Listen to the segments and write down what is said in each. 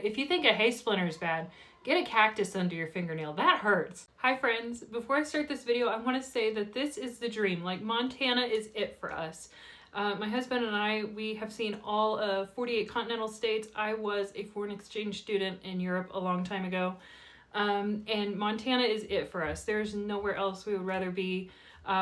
if you think a hay splinter is bad, get a cactus under your fingernail. That hurts. Hi friends, before I start this video, I want to say that this is the dream. Like, Montana is it for us. My husband and I, we have seen all of 48 continental states. I was a foreign exchange student in Europe a long time ago. And Montana is it for us. There's nowhere else we would rather be.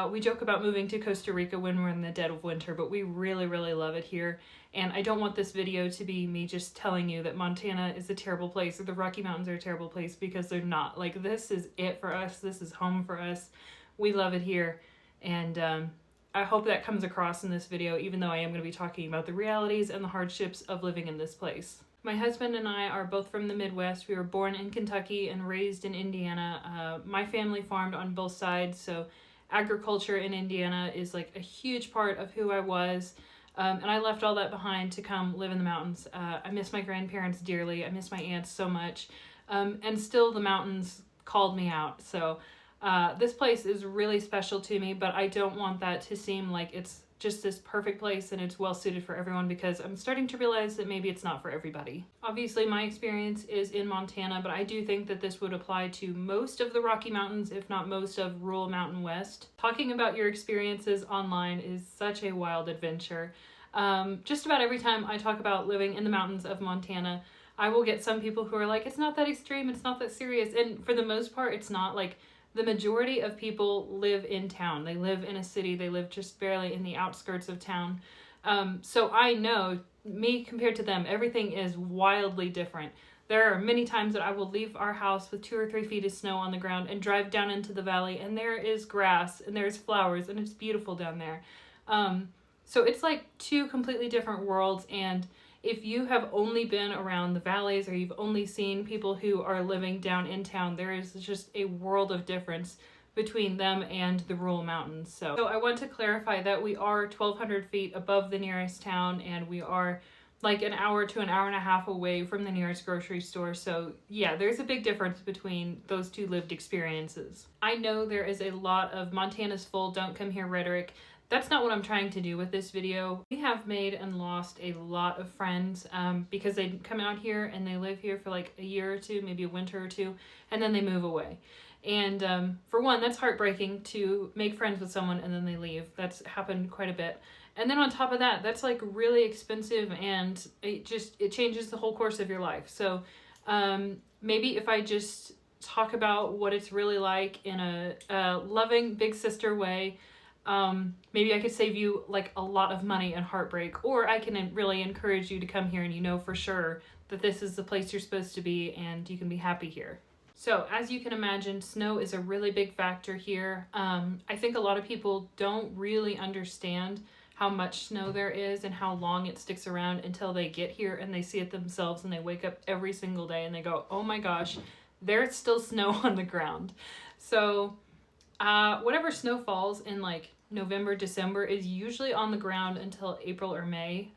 We joke about moving to Costa Rica when we're in the dead of winter, but we really, really love it here. And I don't want this video to be me just telling you that Montana is a terrible place or the Rocky Mountains are a terrible place, because they're not. Like, this is it for us. This is home for us. We love it here. And I hope that comes across in this video, even though I am going to be talking about the realities and the hardships of living in this place. My husband and I are both from the Midwest. We were born in Kentucky and raised in Indiana. My family farmed on both sides, so agriculture in Indiana is like a huge part of who I was. And I left all that behind to come live in the mountains. I miss my grandparents dearly. I miss my aunts so much. And still the mountains called me out. So this place is really special to me, but I don't want that to seem like it's just this perfect place and it's well suited for everyone, because I'm starting to realize that maybe it's not for everybody. Obviously my experience is in Montana, but I do think that this would apply to most of the Rocky Mountains, if not most of rural Mountain West. Talking about your experiences online is such a wild adventure. Just about every time I talk about living in the mountains of Montana, I will get some people who are like, it's not that extreme, it's not that serious. And for the most part, it's not. Like, the majority of people live in town. They live in a city. They live just barely in the outskirts of town. So I know, me compared to them, everything is wildly different. There are many times that I will leave our house with 2 or 3 feet of snow on the ground and drive down into the valley, and there is grass and there's flowers and it's beautiful down there. So it's like 2 completely different worlds, and if you have only been around the valleys or you've only seen people who are living down in town, there is just a world of difference between them and the rural mountains. So I want to clarify that we are 1,200 feet above the nearest town, and we are like an hour to an hour and a half away from the nearest grocery store. So yeah, there's a big difference between those 2 lived experiences. I know there is a lot of Montana's full don't come here rhetoric. That's not what I'm trying to do with this video. We have made and lost a lot of friends because they come out here and they live here for like a year or 2, maybe a winter or 2, and then they move away. And for one, that's heartbreaking to make friends with someone and then they leave. That's happened quite a bit. And then on top of that, that's like really expensive, and it changes the whole course of your life. So maybe if I just talk about what it's really like in a loving big sister way, maybe I could save you like a lot of money and heartbreak, or I can really encourage you to come here and you know for sure that this is the place you're supposed to be and you can be happy here. So as you can imagine, snow is a really big factor here. I think a lot of people don't really understand how much snow there is and how long it sticks around until they get here and they see it themselves and they wake up every single day and they go, oh my gosh, there's still snow on the ground. So whatever snow falls in like November, December is usually on the ground until April or May.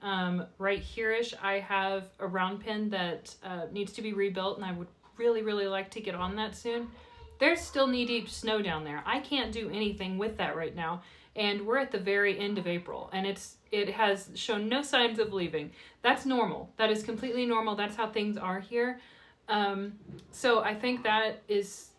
Right here-ish, I have a round pen that needs to be rebuilt, and I would really, really like to get on that soon. There's still knee-deep snow down there. I can't do anything with that right now, and we're at the very end of April, and it has shown no signs of leaving. That's normal. That is completely normal. That's how things are here. So I think that is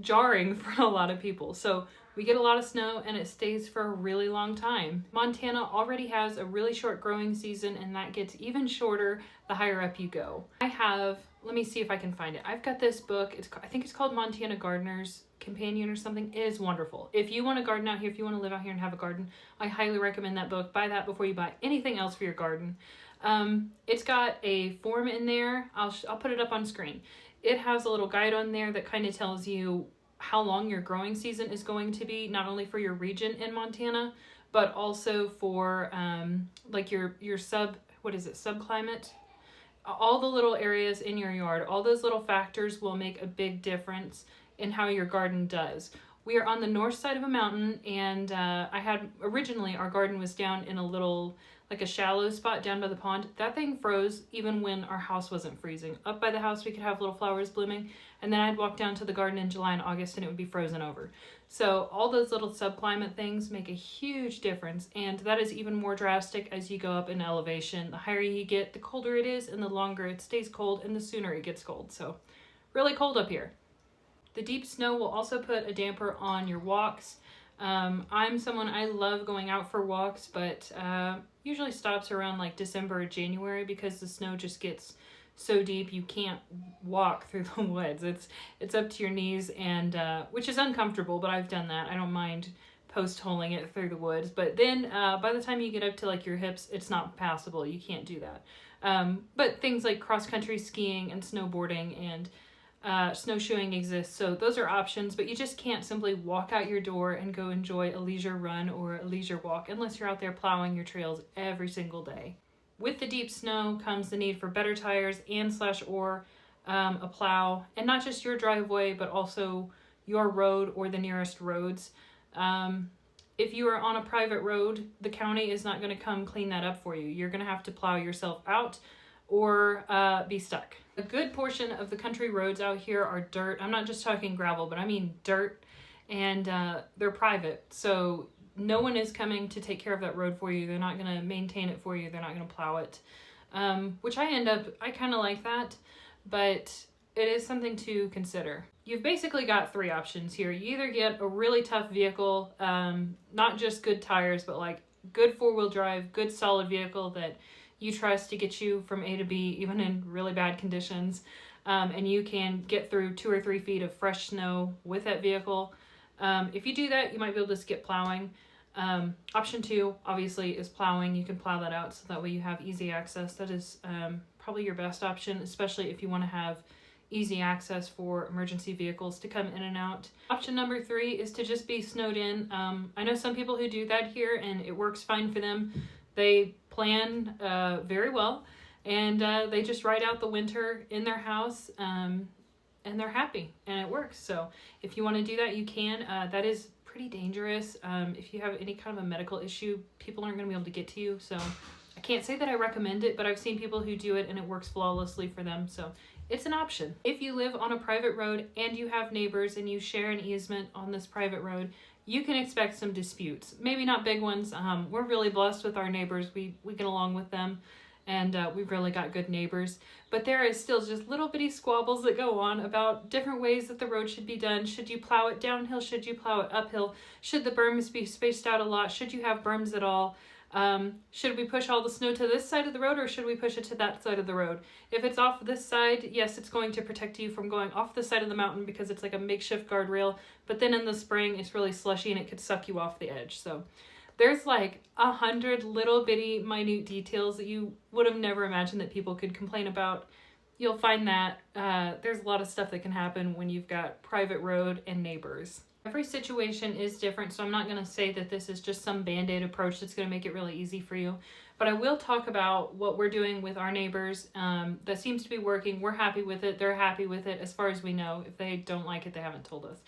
jarring for a lot of people. So we get a lot of snow and it stays for a really long time. Montana already has a really short growing season, and that gets even shorter the higher up you go. Let me see if I can find it. I've got this book. I think it's called Montana Gardener's Companion or something. It is wonderful. If you want to garden out here, if you want to live out here and have a garden, I highly recommend that book. Buy that before you buy anything else for your garden. It's got a form in there. I'll put it up on screen. It has a little guide on there that kind of tells you how long your growing season is going to be, not only for your region in Montana, but also for like your subclimate. All the little areas in your yard, all those little factors will make a big difference in how your garden does. We are on the north side of a mountain, and originally our garden was down in a little, like a shallow spot down by the pond. That thing froze even when our house wasn't freezing. Up by the house we could have little flowers blooming, and then I'd walk down to the garden in July and August and it would be frozen over. So all those little subclimate things make a huge difference, and that is even more drastic as you go up in elevation. The higher you get, the colder it is, and the longer it stays cold, and the sooner it gets cold. So really cold up here. The deep snow will also put a damper on your walks. I'm someone, I love going out for walks, but usually stops around like December or January because the snow just gets so deep you can't walk through the woods. It's up to your knees, and which is uncomfortable, but I've done that. I don't mind post-holing it through the woods, but then by the time you get up to like your hips, it's not passable. You can't do that. But things like cross-country skiing and snowboarding and snowshoeing exists, so those are options, but you just can't simply walk out your door and go enjoy a leisure run or a leisure walk unless you're out there plowing your trails every single day. With the deep snow comes the need for better tires and/or a plow, and not just your driveway, but also your road or the nearest roads. If you are on a private road, the county is not going to come clean that up for you. You're going to have to plow yourself out or be stuck. A good portion of the country roads out here are dirt. I'm not just talking gravel, but I mean dirt, and they're private. So no one is coming to take care of that road for you. They're not going to maintain it for you. They're not going to plow it, which I kind of like that, but it is something to consider. You've basically got three options here. You either get a really tough vehicle, not just good tires, but like good four-wheel drive, good solid vehicle that you trust to get you from A to B, even in really bad conditions, and you can get through 2 or 3 feet of fresh snow with that vehicle. If you do that, you might be able to skip plowing. Option 2, obviously, is plowing. You can plow that out so that way you have easy access. That is probably your best option, especially if you want to have easy access for emergency vehicles to come in and out. Option number 3 is to just be snowed in. I know some people who do that here, and it works fine for them. They plan very well, and they just ride out the winter in their house, and they're happy, and it works. So if you want to do that, you can. That is pretty dangerous. If you have any kind of a medical issue, people aren't going to be able to get to you. So I can't say that I recommend it, but I've seen people who do it, and it works flawlessly for them. So it's an option. If you live on a private road and you have neighbors and you share an easement on this private road, you can expect some disputes. Maybe not big ones. We're really blessed with our neighbors. We get along with them, and we've really got good neighbors. But there is still just little bitty squabbles that go on about different ways that the road should be done. Should you plow it downhill? Should you plow it uphill? Should the berms be spaced out a lot? Should you have berms at all? Should we push all the snow to this side of the road, or should we push it to that side of the road? If it's off this side, yes, it's going to protect you from going off the side of the mountain because it's like a makeshift guardrail, but then in the spring it's really slushy and it could suck you off the edge. So there's like 100 little bitty minute details that you would have never imagined that people could complain about. You'll find that there's a lot of stuff that can happen when you've got private road and neighbors. Every situation is different, so I'm not going to say that this is just some band-aid approach that's going to make it really easy for you. But I will talk about what we're doing with our neighbors that seems to be working. We're happy with it. They're happy with it as far as we know. If they don't like it, they haven't told us.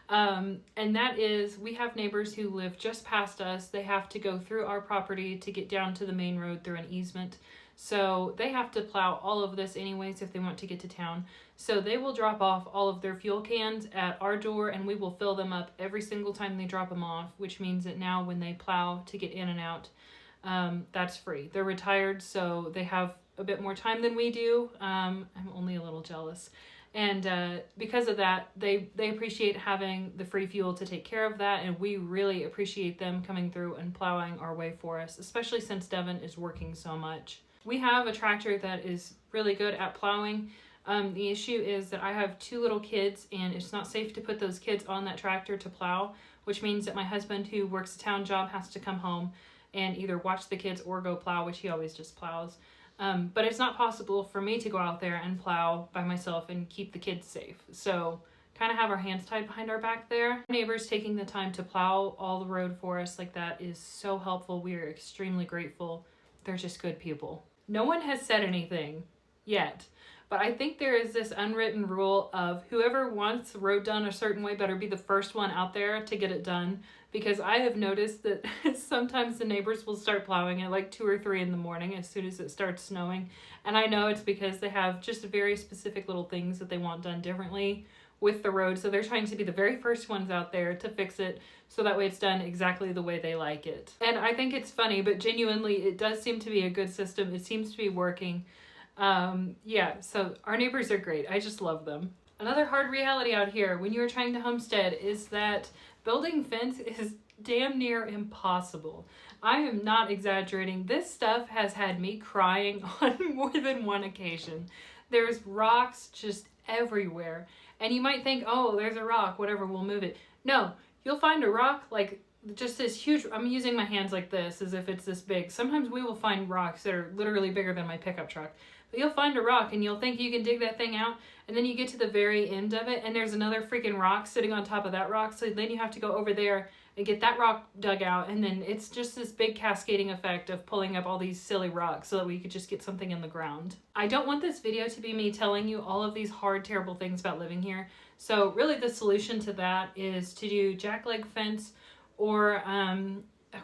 And that is, we have neighbors who live just past us. They have to go through our property to get down to the main road through an easement. So they have to plow all of this anyways if they want to get to town. So they will drop off all of their fuel cans at our door, and we will fill them up every single time they drop them off, which means that now when they plow to get in and out, that's free. They're retired, so they have a bit more time than we do. I'm only a little jealous. And because of that, they appreciate having the free fuel to take care of that, and we really appreciate them coming through and plowing our way for us, especially since Devin is working so much. We have a tractor that is really good at plowing. The issue is that I have 2 little kids, and it's not safe to put those kids on that tractor to plow, which means that my husband, who works a town job, has to come home and either watch the kids or go plow, which he always just plows. But it's not possible for me to go out there and plow by myself and keep the kids safe. So kind of have our hands tied behind our back there. Our neighbors taking the time to plow all the road for us like that is so helpful. We are extremely grateful. They're just good people. No one has said anything yet, but I think there is this unwritten rule of whoever wants the road done a certain way better be the first one out there to get it done, because I have noticed that sometimes the neighbors will start plowing at like 2 or 3 in the morning as soon as it starts snowing, and I know it's because they have just very specific little things that they want done differently, with the road. So they're trying to be the very first ones out there to fix it, so that way it's done exactly the way they like it. And I think it's funny, but genuinely it does seem to be a good system. It seems to be working. Yeah, so our neighbors are great. I just love them. Another hard reality out here when you are trying to homestead is that building fence is damn near impossible. I am not exaggerating. This stuff has had me crying on more than one occasion. There's rocks just everywhere. And you might think, oh, there's a rock, whatever, we'll move it. No, you'll find a rock like just this huge, I'm using my hands like this as if it's this big. Sometimes we will find rocks that are literally bigger than my pickup truck. But you'll find a rock and you'll think you can dig that thing out, and then you get to the very end of it and there's another freaking rock sitting on top of that rock. So then you have to go over there and get that rock dug out, and then it's just this big cascading effect of pulling up all these silly rocks so that we could just get something in the ground. I don't want this video to be me telling you all of these hard, terrible things about living here. So really the solution to that is to do jackleg fence, or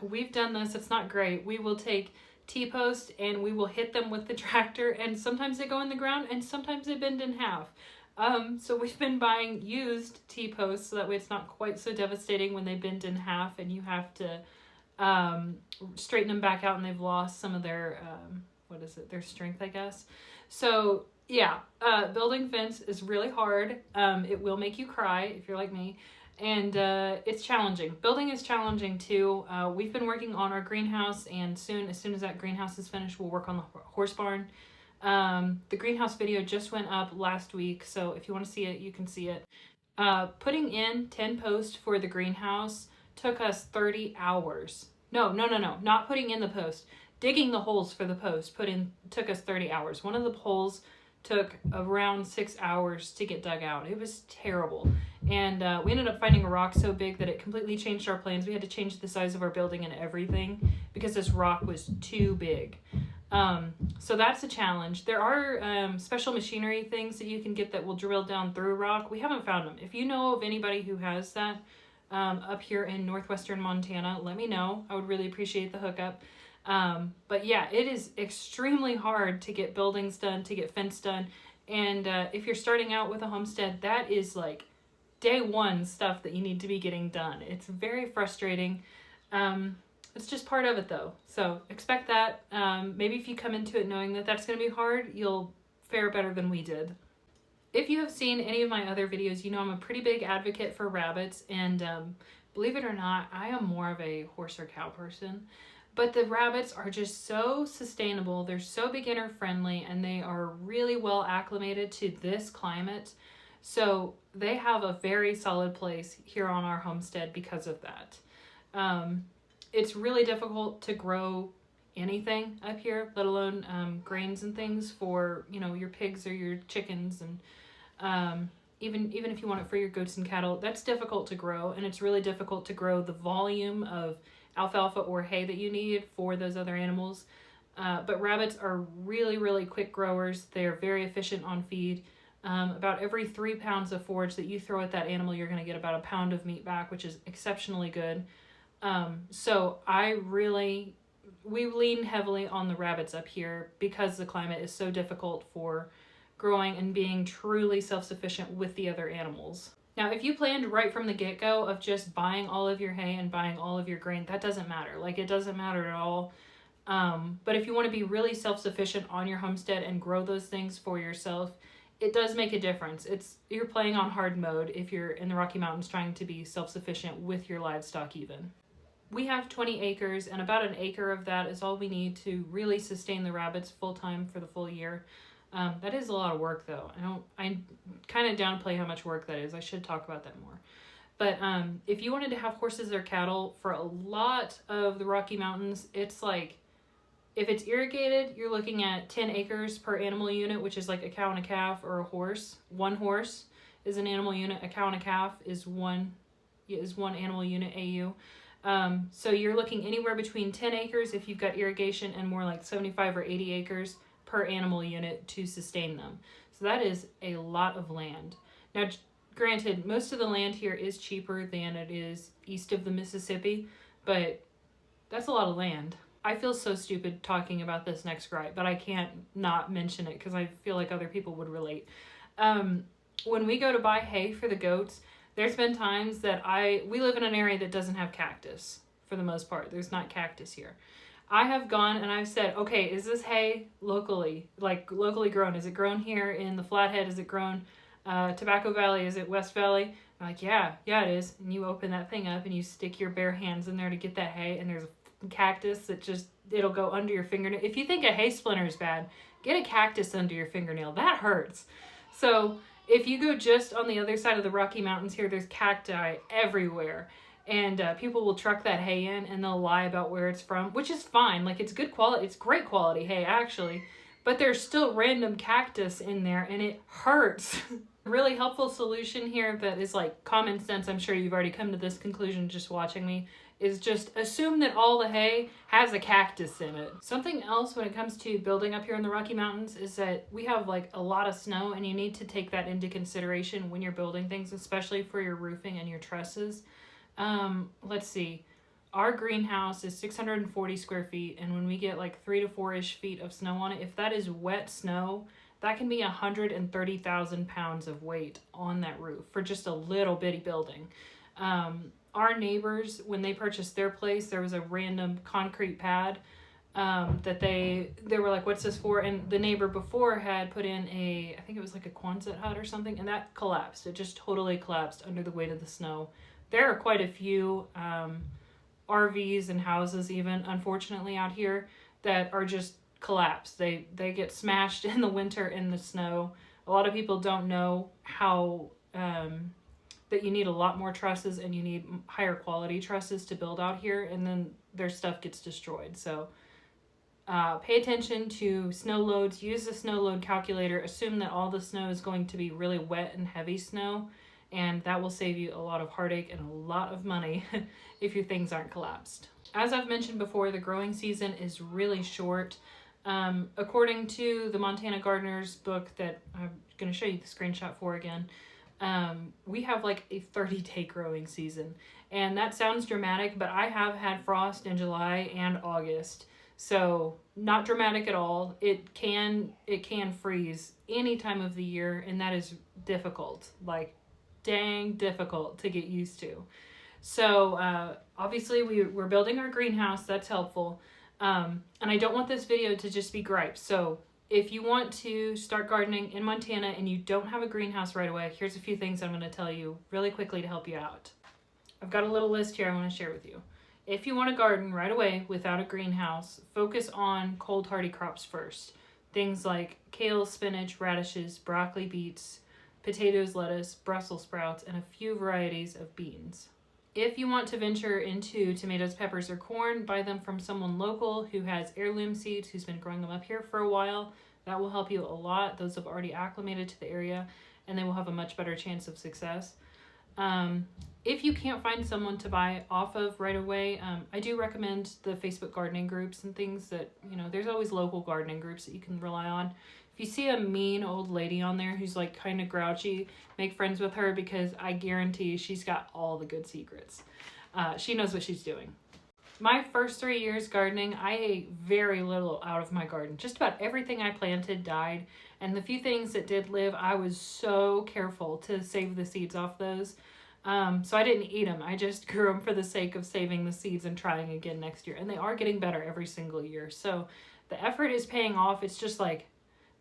we've done this, it's not great. We will take T-post and we will hit them with the tractor, and sometimes they go in the ground and sometimes they bend in half. So we've been buying used T-posts so that way it's not quite so devastating when they bend in half and you have to straighten them back out and they've lost some of their, their strength, I guess. So yeah, building fence is really hard. It will make you cry if you're like me. And it's challenging. Building is challenging too. We've been working on our greenhouse, and as soon as that greenhouse is finished, we'll work on the horse barn. The greenhouse video just went up last week, so if you want to see it, you can see it. Putting in 10 posts for the greenhouse took us 30 hours. No, not putting in the post. Digging the holes for the post took us 30 hours. One of the holes took around 6 hours to get dug out. It was terrible. And we ended up finding a rock so big that it completely changed our plans. We had to change the size of our building and everything because this rock was too big. So that's a challenge. There are special machinery things that you can get that will drill down through rock. We haven't found them. If you know of anybody who has that up here in northwestern Montana, let me know. I would really appreciate the hookup. But yeah, it is extremely hard to get buildings done, to get fence done. And if you're starting out with a homestead, that is like day one stuff that you need to be getting done. It's very frustrating. It's just part of it though. So expect that. Maybe if you come into it knowing that that's going to be hard, you'll fare better than we did. If you have seen any of my other videos, you know I'm a pretty big advocate for rabbits. And believe it or not, I am more of a horse or cow person. But the rabbits are just so sustainable. They're so beginner friendly, and they are really well acclimated to this climate. So they have a very solid place here on our homestead because of that. It's really difficult to grow anything up here, let alone grains and things for, you know, your pigs or your chickens, and even if you want it for your goats and cattle, that's difficult to grow, and it's really difficult to grow the volume of alfalfa or hay that you need for those other animals. But rabbits are really, really quick growers. They're very efficient on feed. About every 3 pounds of forage that you throw at that animal, you're going to get about a pound of meat back, which is exceptionally good. So we lean heavily on the rabbits up here because the climate is so difficult for growing and being truly self-sufficient with the other animals. Now, if you planned right from the get-go of just buying all of your hay and buying all of your grain, that doesn't matter. Like, it doesn't matter at all. But if you want to be really self-sufficient on your homestead and grow those things for yourself, it does make a difference. You're playing on hard mode if you're in the Rocky Mountains trying to be self-sufficient with your livestock even. We have 20 acres, and about an acre of that is all we need to really sustain the rabbits full-time for the full year. That is a lot of work though. I kind of downplay how much work that is. I should talk about that more. But if you wanted to have horses or cattle for a lot of the Rocky Mountains, it's like, if it's irrigated, you're looking at 10 acres per animal unit, which is like a cow and a calf or a horse. One horse is an animal unit. A cow and a calf is one animal unit AU. So you're looking anywhere between 10 acres if you've got irrigation, and more like 75 or 80 acres per animal unit to sustain them. So that is a lot of land. Now, granted, most of the land here is cheaper than it is east of the Mississippi, but that's a lot of land. I feel so stupid talking about this next gripe, but I can't not mention it because I feel like other people would relate. when we go to buy hay for the goats, there's been times that we live in an area that doesn't have cactus for the most part. There's not cactus here. I have gone and I've said, okay, is this hay locally grown? Is it grown here in the Flathead? Is it grown Tobacco Valley? Is it West Valley? I'm like, yeah, it is. And you open that thing up and you stick your bare hands in there to get that hay, and there's a cactus that it'll go under your fingernail. If you think a hay splinter is bad, get a cactus under your fingernail. That hurts. So if you go just on the other side of the Rocky Mountains here, there's cacti everywhere. And people will truck that hay in and they'll lie about where it's from, which is fine. Like, it's good quality. It's great quality hay, actually. But there's still random cactus in there and it hurts. Really helpful solution here that is like common sense. I'm sure you've already come to this conclusion just watching me, is just assume that all the hay has a cactus in it. Something else when it comes to building up here in the Rocky Mountains is that we have like a lot of snow, and you need to take that into consideration when you're building things, especially for your roofing and your trusses. Let's see. Our greenhouse is 640 square feet, and when we get like 3 to 4-ish feet of snow on it, if that is wet snow, that can be 130,000 pounds of weight on that roof for just a little bitty building. Our neighbors, when they purchased their place, there was a random concrete pad that they were like, what's this for? And the neighbor before had put in I think it was like a Quonset hut or something, and that collapsed. It just totally collapsed under the weight of the snow. There are quite a few RVs and houses even, unfortunately, out here that are just collapsed. They get smashed in the winter in the snow. A lot of people don't know how that you need a lot more trusses and you need higher quality trusses to build out here, and then their stuff gets destroyed. So pay attention to snow loads. Use the snow load calculator. Assume that all the snow is going to be really wet and heavy snow, and that will save you a lot of heartache and a lot of money if your things aren't collapsed. As I've mentioned before, the growing season is really short. According to the Montana Gardener's book that I'm going to show you the screenshot for again, we have like a 30-day growing season. And that sounds dramatic, but I have had frost in July and August. So not dramatic at all. It can freeze any time of the year, and that is difficult. Like, dang difficult to get used to. So obviously we're building our greenhouse. That's helpful. And I don't want this video to just be gripes. So if you want to start gardening in Montana and you don't have a greenhouse right away, here's a few things I'm going to tell you really quickly to help you out. I've got a little list here I want to share with you. If you want to garden right away without a greenhouse, focus on cold hardy crops first. Things like kale, spinach, radishes, broccoli, beets, potatoes, lettuce, Brussels sprouts, and a few varieties of beans. If you want to venture into tomatoes, peppers, or corn, buy them from someone local who has heirloom seeds, who's been growing them up here for a while. That will help you a lot. Those have already acclimated to the area, and they will have a much better chance of success. If you can't find someone to buy off of right away, I do recommend the Facebook gardening groups and things that, there's always local gardening groups that you can rely on. If you see a mean old lady on there who's like kind of grouchy, make friends with her, because I guarantee she's got all the good secrets. She knows what she's doing. My first 3 years gardening, I ate very little out of my garden. Just about everything I planted died, and the few things that did live, I was so careful to save the seeds off those. So I didn't eat them. I just grew them for the sake of saving the seeds and trying again next year. And they are getting better every single year. So the effort is paying off. It's just like,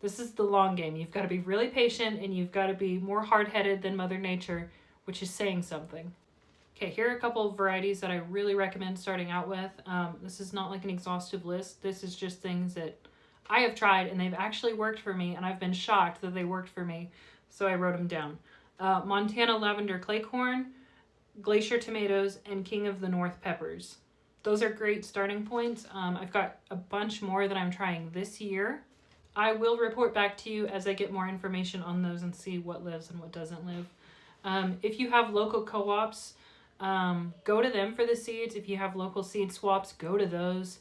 this is the long game. You've got to be really patient, and you've got to be more hard-headed than Mother Nature, which is saying something. Okay, here are a couple of varieties that I really recommend starting out with. This is not like an exhaustive list. This is just things that I have tried, and they've actually worked for me, and I've been shocked that they worked for me, so I wrote them down. Montana lavender clay corn, glacier tomatoes, and King of the North peppers. Those are great starting points. I've got a bunch more that I'm trying this year. I will report back to you as I get more information on those and see what lives and what doesn't live. If you have local co-ops, go to them for the seeds. If you have local seed swaps, go to those.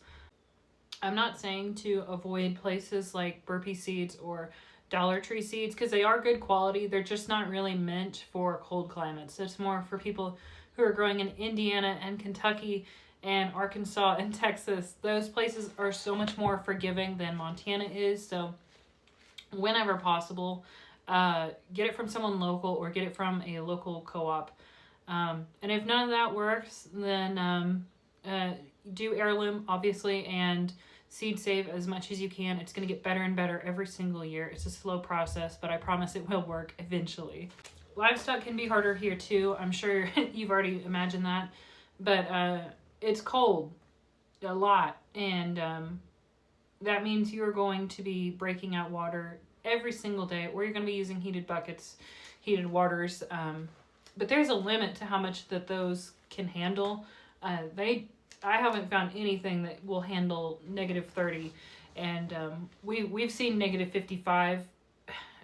I'm not saying to avoid places like Burpee Seeds or Dollar Tree seeds, because they are good quality. They're just not really meant for cold climates. It's more for people who are growing in Indiana and Kentucky and Arkansas and Texas. Those places are so much more forgiving than Montana is. So whenever possible, get it from someone local or get it from a local co-op. And if none of that works, then do heirloom, obviously, and seed save as much as you can. It's going to get better and better every single year. It's a slow process, but I promise it will work eventually. Livestock can be harder here too. I'm sure you've already imagined that, but it's cold a lot, and that means you're going to be breaking out water every single day, or you're going to be using heated buckets, heated waters. But there's a limit to how much that those can handle. I haven't found anything that will handle -30, and we've seen -55.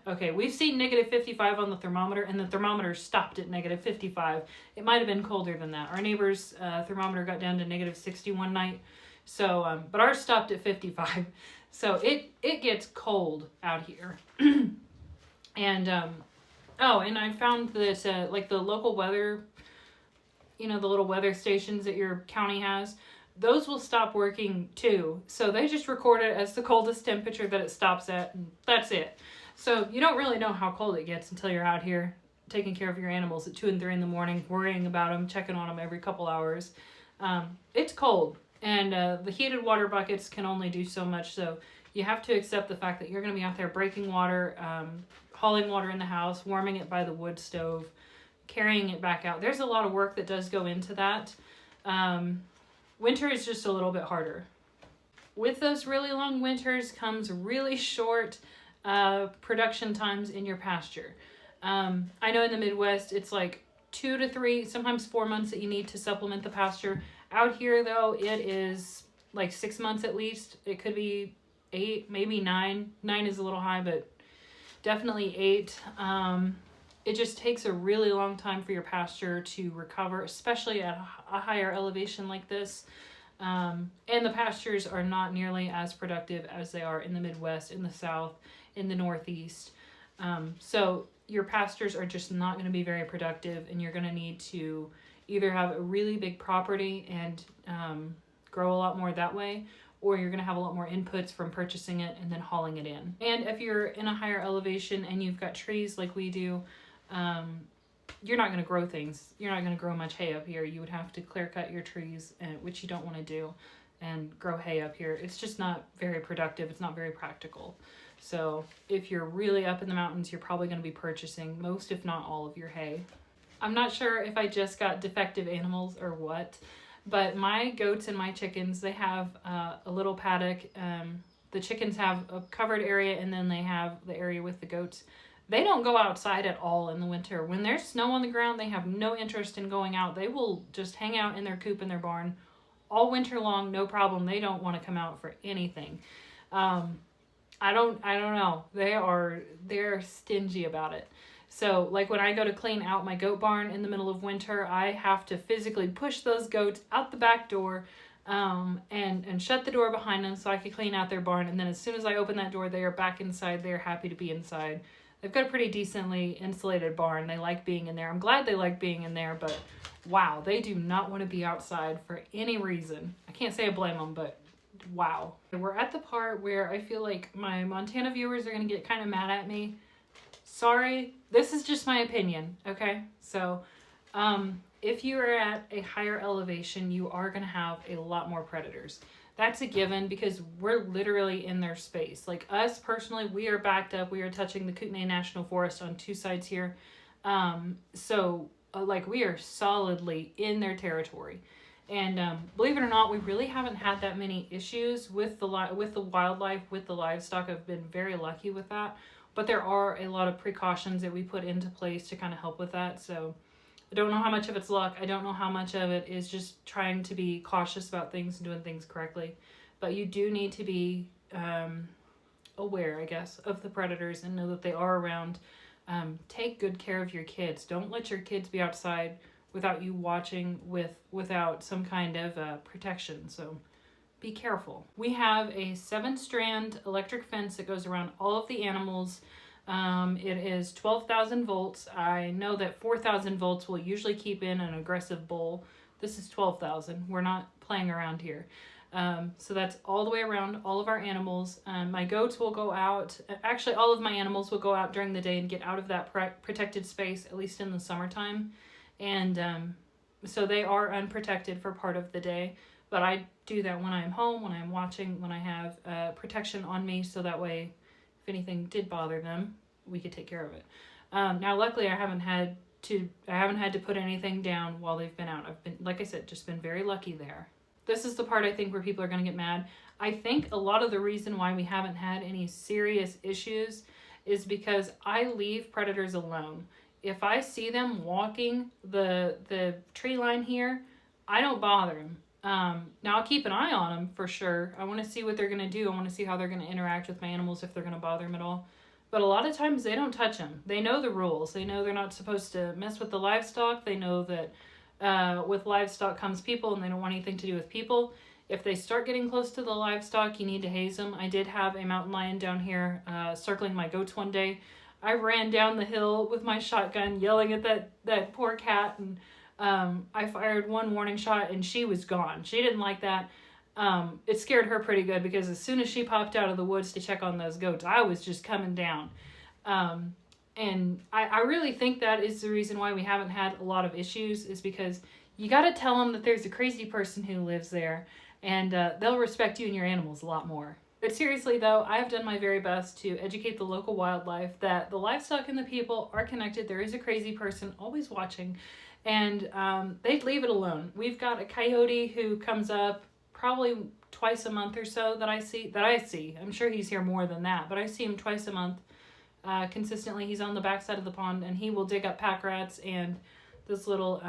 Okay, we've seen -55 on the thermometer, and the thermometer stopped at -55. It might have been colder than that. Our neighbor's thermometer got down to -60 one night, so but ours stopped at 55. So it gets cold out here, and and I found that like the local weather, the little weather stations that your county has, those will stop working too. So they just record it as the coldest temperature that it stops at, and that's it. So you don't really know how cold it gets until you're out here taking care of your animals at 2 and 3 in the morning, worrying about them, checking on them every couple hours. It's cold, and the heated water buckets can only do so much. So you have to accept the fact that you're going to be out there breaking water, hauling water in the house, warming it by the wood stove, carrying it back out. There's a lot of work that does go into that. Winter is just a little bit harder. With those really long winters comes really short production times in your pasture. I know in the Midwest it's like 2 to 3, sometimes 4 months that you need to supplement the pasture. Out here though, it is like 6 months at least. It could be 8, maybe 9. 9 is a little high, but definitely 8. It just takes a really long time for your pasture to recover, especially at a higher elevation like this. And the pastures are not nearly as productive as they are in the Midwest, in the South, in the Northeast. So your pastures are just not going to be very productive, and you're going to need to either have a really big property and grow a lot more that way, or you're going to have a lot more inputs from purchasing it and then hauling it in. And if you're in a higher elevation and you've got trees like we do, you're not going to grow things. You're not going to grow much hay up here. You would have to clear cut your trees, which you don't want to do, and grow hay up here. It's just not very productive. It's not very practical. So if you're really up in the mountains, you're probably going to be purchasing most, if not all, of your hay. I'm not sure if I just got defective animals or what, but my goats and my chickens, they have a little paddock. The chickens have a covered area, and then they have the area with the goats. They don't go outside at all in the winter. When there's snow on the ground, they have no interest in going out. They will just hang out in their coop in their barn all winter long, no problem. They don't want to come out for anything. I don't know. They're stingy about it. So like when I go to clean out my goat barn in the middle of winter, I have to physically push those goats out the back door, and shut the door behind them so I can clean out their barn. And then as soon as I open that door, they are back inside. They're happy to be inside. They've got a pretty decently insulated barn. They like being in there. I'm glad they like being in there, but wow, they do not want to be outside for any reason. I can't say I blame them, but wow. We're at the part where I feel like my Montana viewers are going to get kind of mad at me. Sorry, this is just my opinion, okay? So, if you are at a higher elevation, you are going to have a lot more predators. That's a given because we're literally in their space. Like us personally, we are backed up. We are touching the Kootenai National Forest on 2 sides here. Like we are solidly in their territory. And believe it or not, we really haven't had that many issues with the wildlife, with the livestock. I've been very lucky with that. But there are a lot of precautions that we put into place to kind of help with that. So I don't know how much of it's luck. I don't know how much of it is just trying to be cautious about things and doing things correctly. But you do need to be aware, I guess, of the predators and know that they are around. Take good care of your kids. Don't let your kids be outside without you watching, without some kind of protection. So be careful. We have a 7-strand electric fence that goes around all of the animals. It is 12,000 volts. I know that 4,000 volts will usually keep in an aggressive bull. This is 12,000. We're not playing around here. So that's all the way around all of our animals. My goats will go out. Actually, all of my animals will go out during the day and get out of that protected space, at least in the summertime. And so they are unprotected for part of the day. But I do that when I'm home, when I'm watching, when I have protection on me, so that way if anything did bother them, we could take care of it. Now, luckily, I haven't had to put anything down while they've been out. I've been, like I said, just been very lucky there. This is the part I think where people are going to get mad. I think a lot of the reason why we haven't had any serious issues is because I leave predators alone. If I see them walking the tree line here, I don't bother them. Now I'll keep an eye on them for sure. I want to see what they're going to do. I want to see how they're going to interact with my animals, if they're going to bother them at all. But a lot of times they don't touch them. They know the rules. They know they're not supposed to mess with the livestock. They know that with livestock comes people, and they don't want anything to do with people. If they start getting close to the livestock, you need to haze them. I did have a mountain lion down here circling my goats one day. I ran down the hill with my shotgun yelling at that poor cat, and I fired one warning shot and she was gone. She didn't like that. It scared her pretty good, because as soon as she popped out of the woods to check on those goats, I was just coming down. And I really think that is the reason why we haven't had a lot of issues, is because you got to tell them that there's a crazy person who lives there, and they'll respect you and your animals a lot more. But seriously though, I've done my very best to educate the local wildlife that the livestock and the people are connected. There is a crazy person always watching, and they'd leave it alone. We've got a coyote who comes up probably twice a month or so that I see. I'm sure he's here more than that, but I see him twice a month consistently. He's on the backside of the pond, and he will dig up pack rats and those little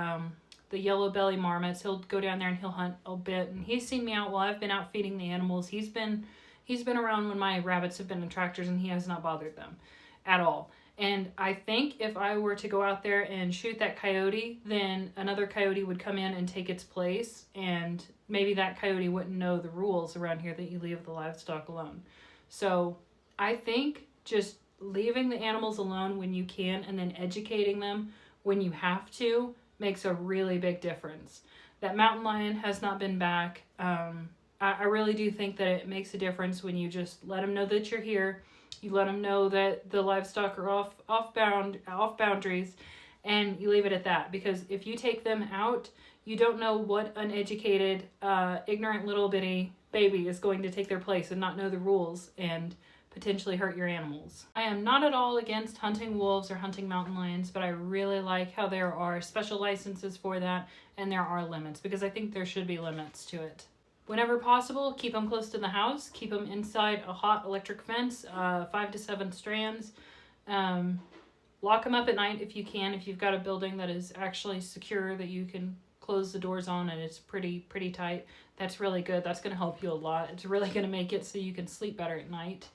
the yellow belly marmots. He'll go down there and he'll hunt a bit, and he's seen me out while I've been out feeding the animals. He's been around when my rabbits have been in tractors, and he has not bothered them at all. And I think if I were to go out there and shoot that coyote, then another coyote would come in and take its place, and maybe that coyote wouldn't know the rules around here that you leave the livestock alone. So I think just leaving the animals alone when you can, and then educating them when you have to, makes a really big difference. That mountain lion has not been back. I really do think that it makes a difference when you just let them know that you're here. You let them know that the livestock are off boundaries, and you leave it at that. Because if you take them out, you don't know what uneducated, ignorant little bitty baby is going to take their place and not know the rules and potentially hurt your animals. I am not at all against hunting wolves or hunting mountain lions, but I really like how there are special licenses for that, and there are limits, because I think there should be limits to it. Whenever possible, keep them close to the house. Keep them inside a hot electric fence, 5 to 7 strands. Lock them up at night if you can. If you've got a building that is actually secure, that you can close the doors on and it's pretty tight, that's really good. That's going to help you a lot. It's really going to make it so you can sleep better at night.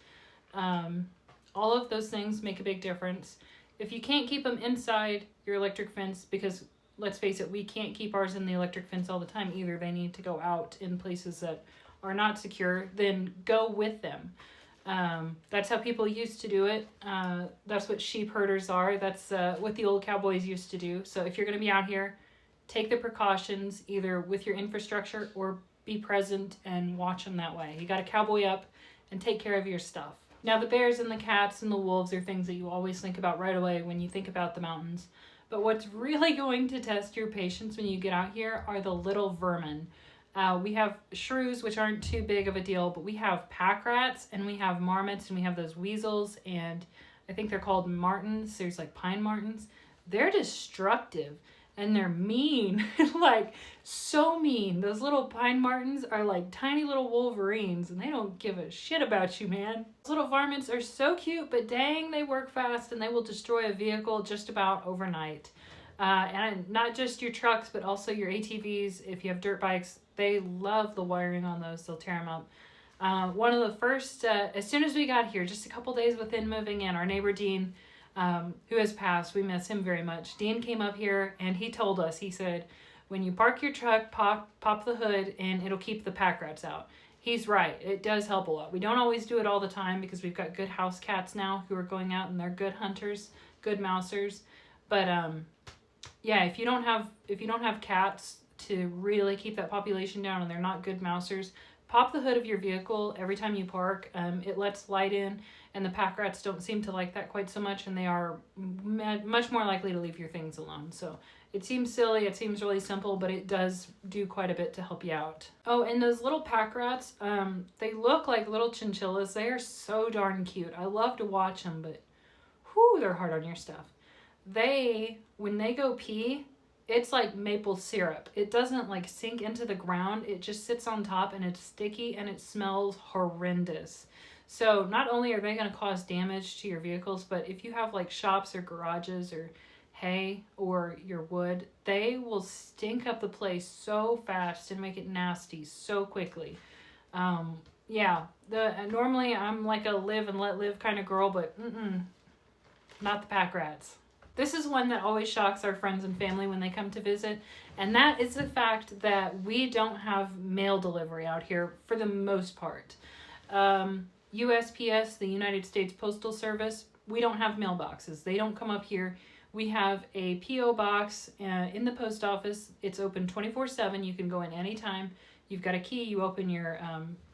All of those things make a big difference. If you can't keep them inside your electric fence, because let's face it, we can't keep ours in the electric fence all the time either. They need to go out in places that are not secure. Then go with them. That's how people used to do it. That's what sheep herders are. That's what the old cowboys used to do. So if you're going to be out here, take the precautions either with your infrastructure or be present and watch them that way. You got to cowboy up and take care of your stuff. Now, the bears and the cats and the wolves are things that you always think about right away when you think about the mountains. But what's really going to test your patience when you get out here are the little vermin. We have shrews, which aren't too big of a deal, but we have pack rats, and we have marmots, and we have those weasels, and I think they're called martins. There's like pine martins. They're destructive, and they're mean, like so mean. Those little pine martins are like tiny little wolverines, and they don't give a shit about you, man. Those little varmints are so cute, but dang, they work fast, and they will destroy a vehicle just about overnight. And not just your trucks, but also your ATVs. If you have dirt bikes, they love the wiring on those. They'll tear them up. One of the first, as soon as we got here, just a couple days within moving in, our neighbor Dean, who has passed, we miss him very much. Dean came up here and he told us, he said, when you park your truck, pop the hood and it'll keep the pack rats out. He's right. It does help a lot. We don't always do it all the time because we've got good house cats now who are going out and they're good hunters, good mousers. But yeah, if you don't have cats to really keep that population down and they're not good mousers, pop the hood of your vehicle every time you park. It lets light in, and the pack rats don't seem to like that quite so much, and they are much more likely to leave your things alone. So it seems silly, it seems really simple, but it does do quite a bit to help you out. Oh, and those little pack rats, they look like little chinchillas. They are so darn cute. I love to watch them, but whew, they're hard on your stuff. When they go pee, it's like maple syrup. It doesn't like sink into the ground. It just sits on top, and it's sticky, and it smells horrendous. So not only are they going to cause damage to your vehicles, but if you have like shops or garages or hay or your wood, they will stink up the place so fast and make it nasty so quickly. Normally I'm like a live and let live kind of girl, but not the pack rats. This is one that always shocks our friends and family when they come to visit, and that is the fact that we don't have mail delivery out here for the most part. USPS, the United States Postal Service, we don't have mailboxes. They don't come up here. We have a P.O. box in the post office. It's open 24/7. You can go in anytime. You've got a key. You open your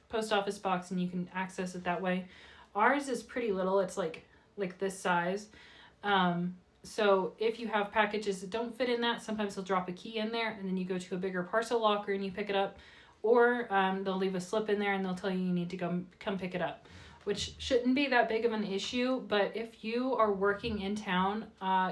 post office box, and you can access it that way. Ours is pretty little. It's like this size. So if you have packages that don't fit in that, sometimes they'll drop a key in there, and then you go to a bigger parcel locker and you pick it up. Or they'll leave a slip in there, and they'll tell you need to come pick it up, which shouldn't be that big of an issue. But if you are working in town,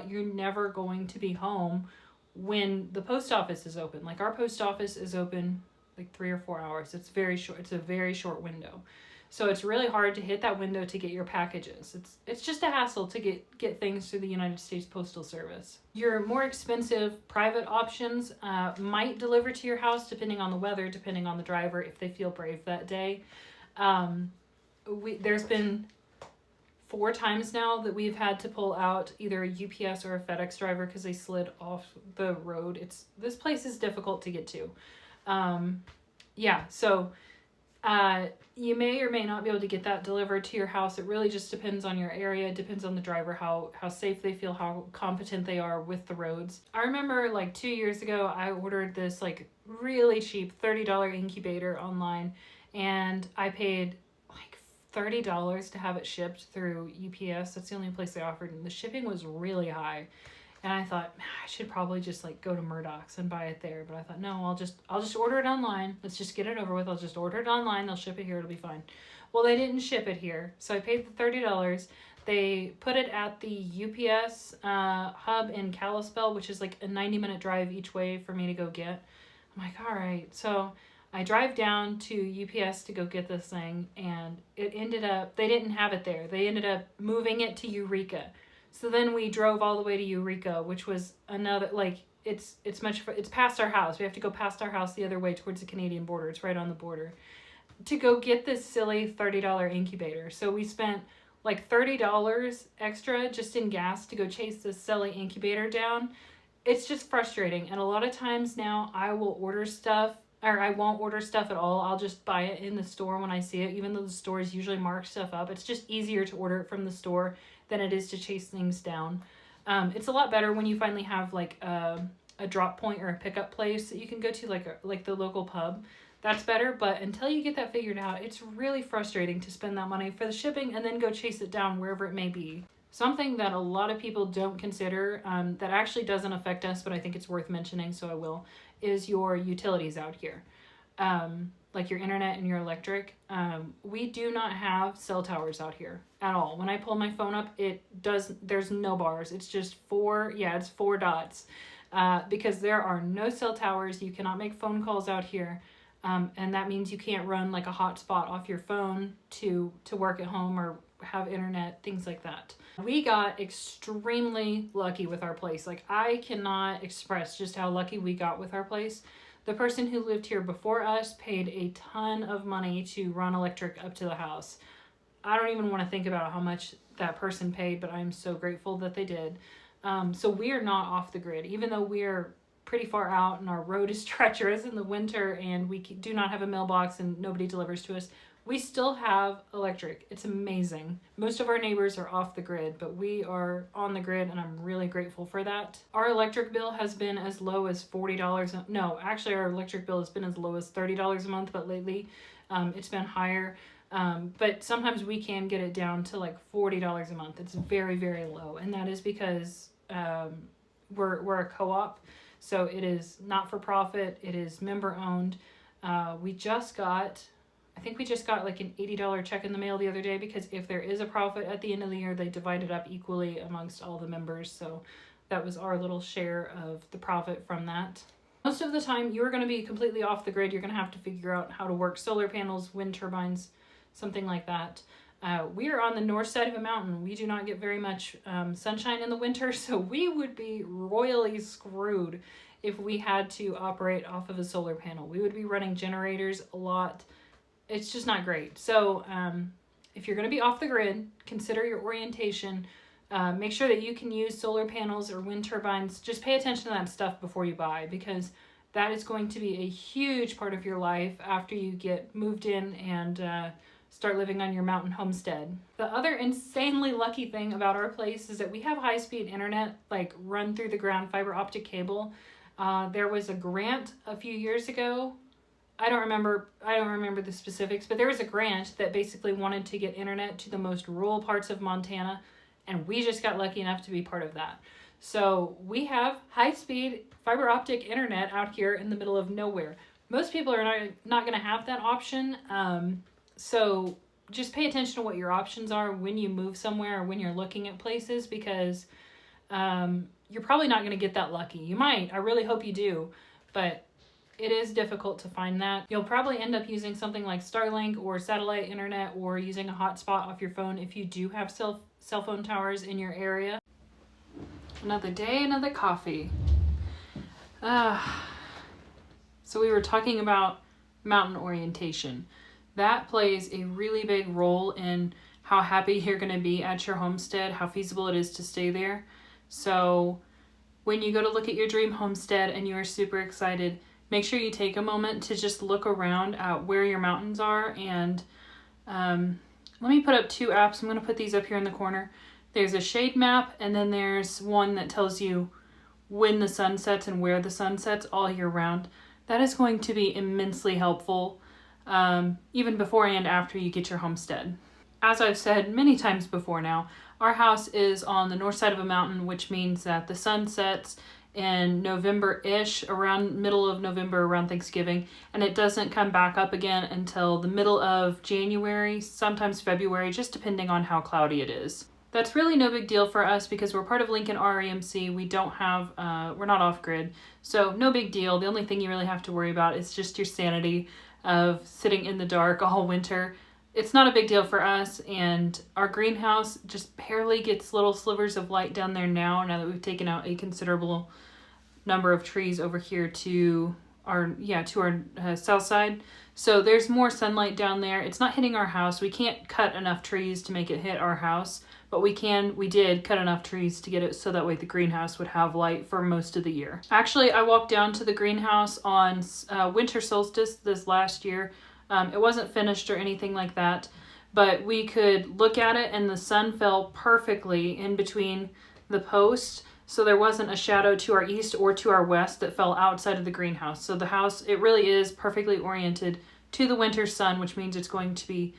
you're never going to be home when the post office is open. Like our post office is open like 3 or 4 hours. It's very short. It's a very short window. So it's really hard to hit that window to get your packages. It's just a hassle to get things through the United States Postal Service. Your more expensive private options might deliver to your house depending on the weather, depending on the driver, if they feel brave that day. There's been 4 times now that we've had to pull out either a UPS or a FedEx driver because they slid off the road. This place is difficult to get to. You may or may not be able to get that delivered to your house. It really just depends on your area. It depends on the driver, how safe they feel, how competent they are with the roads. I remember like 2 years ago, I ordered this like really cheap $30 incubator online, and I paid like $30 to have it shipped through UPS. That's the only place they offered, and the shipping was really high. And I thought, I should probably just like go to Murdoch's and buy it there. But I thought, no, I'll just order it online. Let's just get it over with. I'll just order it online. They'll ship it here. It'll be fine. Well, they didn't ship it here. So I paid the $30. They put it at the UPS hub in Kalispell, which is like a 90-minute drive each way for me to go get. I'm like, all right. So I drive down to UPS to go get this thing, and it ended up, they didn't have it there. They ended up moving it to Eureka. So then we drove all the way to Eureka, which was another, like, it's past our house. We have to go past our house the other way towards the Canadian border. It's right on the border to go get this silly $30 incubator. So we spent like $30 extra just in gas to go chase this silly incubator down. It's just frustrating. And a lot of times now I will order stuff, or I won't order stuff at all. I'll just buy it in the store when I see it, even though the stores usually mark stuff up. It's just easier to order it from the store than it is to chase things down. It's a lot better when you finally have like a drop point or a pickup place that you can go to, like the local pub. That's better, but until you get that figured out, it's really frustrating to spend that money for the shipping and then go chase it down wherever it may be. Something that a lot of people don't consider, that actually doesn't affect us, but I think it's worth mentioning, so I will, is your utilities out here. Like your internet and your electric. We do not have cell towers out here at all. When I pull my phone up, there's no bars. It's just 4 dots. Because there are no cell towers. You cannot make phone calls out here. And that means you can't run like a hotspot off your phone to work at home or have internet, things like that. We got extremely lucky with our place. Like, I cannot express just how lucky we got with our place. The person who lived here before us paid a ton of money to run electric up to the house. I don't even want to think about how much that person paid, but I'm so grateful that they did. So we are not off the grid, even though we're pretty far out and our road is treacherous in the winter and we do not have a mailbox and nobody delivers to us. We still have electric. It's amazing. Most of our neighbors are off the grid, but we are on the grid, and I'm really grateful for that. Our electric bill has been as low as $40. No, actually, our electric bill has been as low as $30 a month, but lately it's been higher. But sometimes we can get it down to like $40 a month. It's very, very low, and that is because we're a co-op, so it is not for profit. It is member owned. I think we just got like an $80 check in the mail the other day, because if there is a profit at the end of the year, they divide it up equally amongst all the members. So that was our little share of the profit from that. Most of the time, you're going to be completely off the grid. You're going to have to figure out how to work solar panels, wind turbines, something like that. We are on the north side of a mountain. We do not get very much sunshine in the winter, so we would be royally screwed if we had to operate off of a solar panel. We would be running generators a lot. It's just not great. So if you're going to be off the grid, consider your orientation. Make sure that you can use solar panels or wind turbines. Just pay attention to that stuff before you buy, because that is going to be a huge part of your life after you get moved in and start living on your mountain homestead. The other insanely lucky thing about our place is that we have high-speed internet, like run through the ground fiber optic cable. There was a grant a few years ago. I don't remember the specifics, but there was a grant that basically wanted to get internet to the most rural parts of Montana, and we just got lucky enough to be part of that. So we have high-speed fiber optic internet out here in the middle of nowhere. Most people are not going to have that option, so just pay attention to what your options are when you move somewhere or when you're looking at places, because you're probably not going to get that lucky. You might. I really hope you do, but it is difficult to find that. You'll probably end up using something like Starlink or satellite internet, or using a hotspot off your phone if you do have cell phone towers in your area. Another day, another coffee. So we were talking about mountain orientation. That plays a really big role in how happy you're going to be at your homestead, how feasible it is to stay there. So when you go to look at your dream homestead and you are super excited, make sure you take a moment to just look around at where your mountains are. And let me put up two apps. I'm going to put these up here in the corner. There's a shade map, and then there's one that tells you when the sun sets and where the sun sets all year round. That is going to be immensely helpful, even before and after you get your homestead. As I've said many times before now, our house is on the north side of a mountain, which means that the sun sets in November-ish, around middle of November, around Thanksgiving, and it doesn't come back up again until the middle of January, sometimes February, just depending on how cloudy it is. That's really no big deal for us because we're part of Lincoln REMC. We don't have, we're not off grid, so no big deal. The only thing you really have to worry about is just your sanity of sitting in the dark all winter. It's not a big deal for us, and our greenhouse just barely gets little slivers of light down there now that we've taken out a considerable number of trees over here to our south side. So there's more sunlight down there. It's not hitting our house. We can't cut enough trees to make it hit our house, but we did cut enough trees to get it so that way the greenhouse would have light for most of the year. Actually, I walked down to the greenhouse on winter solstice this last year. It wasn't finished or anything like that, but we could look at it and the sun fell perfectly in between the posts. So there wasn't a shadow to our east or to our west that fell outside of the greenhouse. So the house, it really is perfectly oriented to the winter sun, which means it's going to be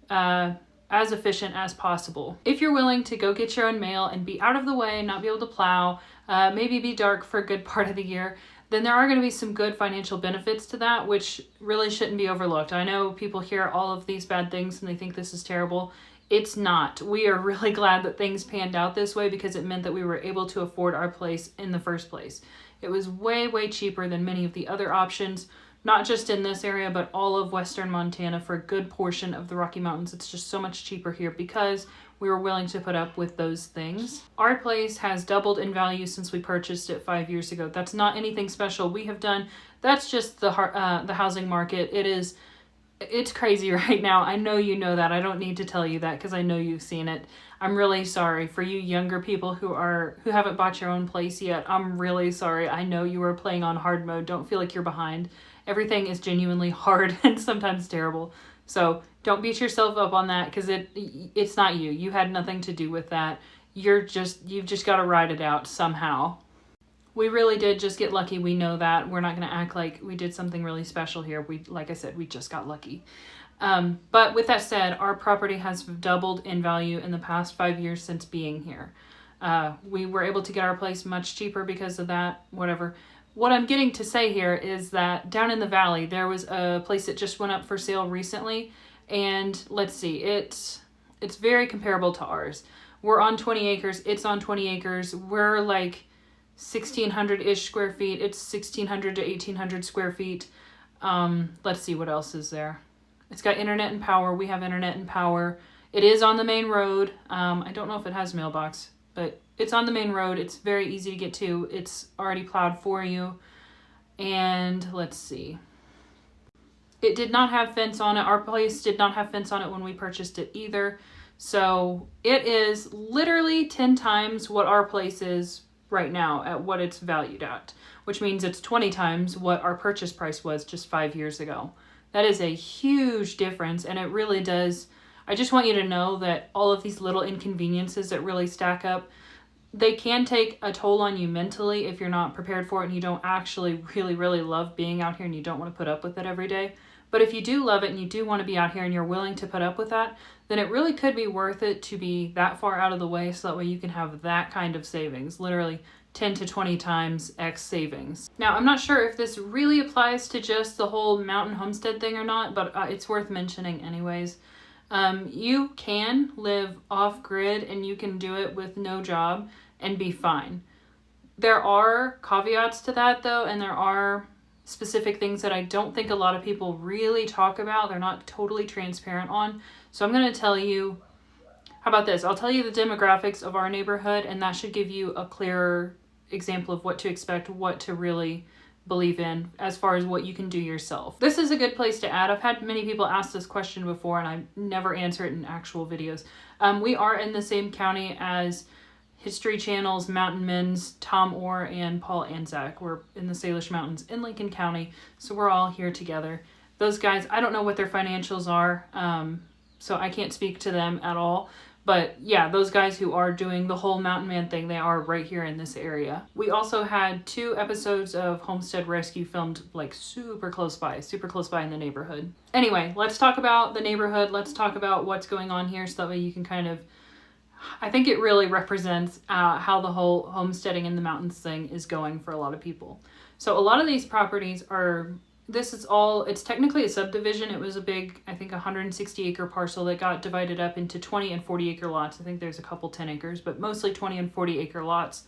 as efficient as possible. If you're willing to go get your own mail and be out of the way, not be able to plow, maybe be dark for a good part of the year, then there are going to be some good financial benefits to that, which really shouldn't be overlooked. I know people hear all of these bad things and they think this is terrible. It's not. We are really glad that things panned out this way because it meant that we were able to afford our place in the first place. It was way, way cheaper than many of the other options, not just in this area, but all of Western Montana for a good portion of the Rocky Mountains. It's just so much cheaper here because we were willing to put up with those things. Our place has doubled in value since we purchased it 5 years ago. That's not anything special we have done. That's just the housing market. It's crazy right now. I know you know that. I don't need to tell you that because I know you've seen it. I'm really sorry for you younger people who haven't bought your own place yet. I'm really sorry. I know you are playing on hard mode. Don't feel like you're behind. Everything is genuinely hard and sometimes terrible. So don't beat yourself up on that, because it's not you. You had nothing to do with that. You've just got to ride it out somehow. We really did just get lucky. We know that. We're not going to act like we did something really special here. Like I said, we just got lucky. But with that said, our property has doubled in value in the past 5 years since being here. We were able to get our place much cheaper because of that, whatever. What I'm getting to say here is that down in the valley, there was a place that just went up for sale recently. And let's see, it's very comparable to ours. We're on 20 acres. It's on 20 acres. We're like 1,600-ish square feet. It's 1,600 to 1,800 square feet. Let's see, what else is there? It's got internet and power. We have internet and power. It is on the main road. I don't know if it has mailbox, but it's on the main road. It's very easy to get to. It's already plowed for you. And let's see. It did not have fence on it. Our place did not have fence on it when we purchased it either. So it is literally 10 times what our place is right now at what it's valued at, which means it's 20 times what our purchase price was just 5 years ago. That is a huge difference, and it really does. I just want you to know that all of these little inconveniences that really stack up, they can take a toll on you mentally if you're not prepared for it and you don't actually really love being out here and you don't want to put up with it every day. But if you do love it and you do want to be out here and you're willing to put up with that, then it really could be worth it to be that far out of the way, so that way you can have that kind of savings, literally 10 to 20 times X savings. Now, I'm not sure if this really applies to just the whole mountain homestead thing or not, but it's worth mentioning anyways. You can live off grid and you can do it with no job and be fine. There are caveats to that though, and there are specific things that I don't think a lot of people really talk about. They're not totally transparent on. So I'm going to tell you, how about this? I'll tell you the demographics of our neighborhood, and that should give you a clearer example of what to expect, what to really believe in as far as what you can do yourself. This is a good place to add. I've had many people ask this question before and I never answer it in actual videos. We are in the same county as History Channel's Mountain Men's Tom Orr and Paul Anzac. We're in the Salish Mountains in Lincoln County, so we're all here together. Those guys, I don't know what their financials are, so I can't speak to them at all. But yeah, those guys who are doing the whole mountain man thing, they are right here in this area. We also had 2 episodes of Homestead Rescue filmed like super close by in the neighborhood. Anyway, let's talk about the neighborhood. Let's talk about what's going on here, so that way you can kind of, I think it really represents how the whole homesteading in the mountains thing is going for a lot of people. So a lot of these properties are, it's technically a subdivision. It was a big, I think 160 acre parcel that got divided up into 20 and 40 acre lots. I think there's a couple 10 acres, but mostly 20 and 40 acre lots.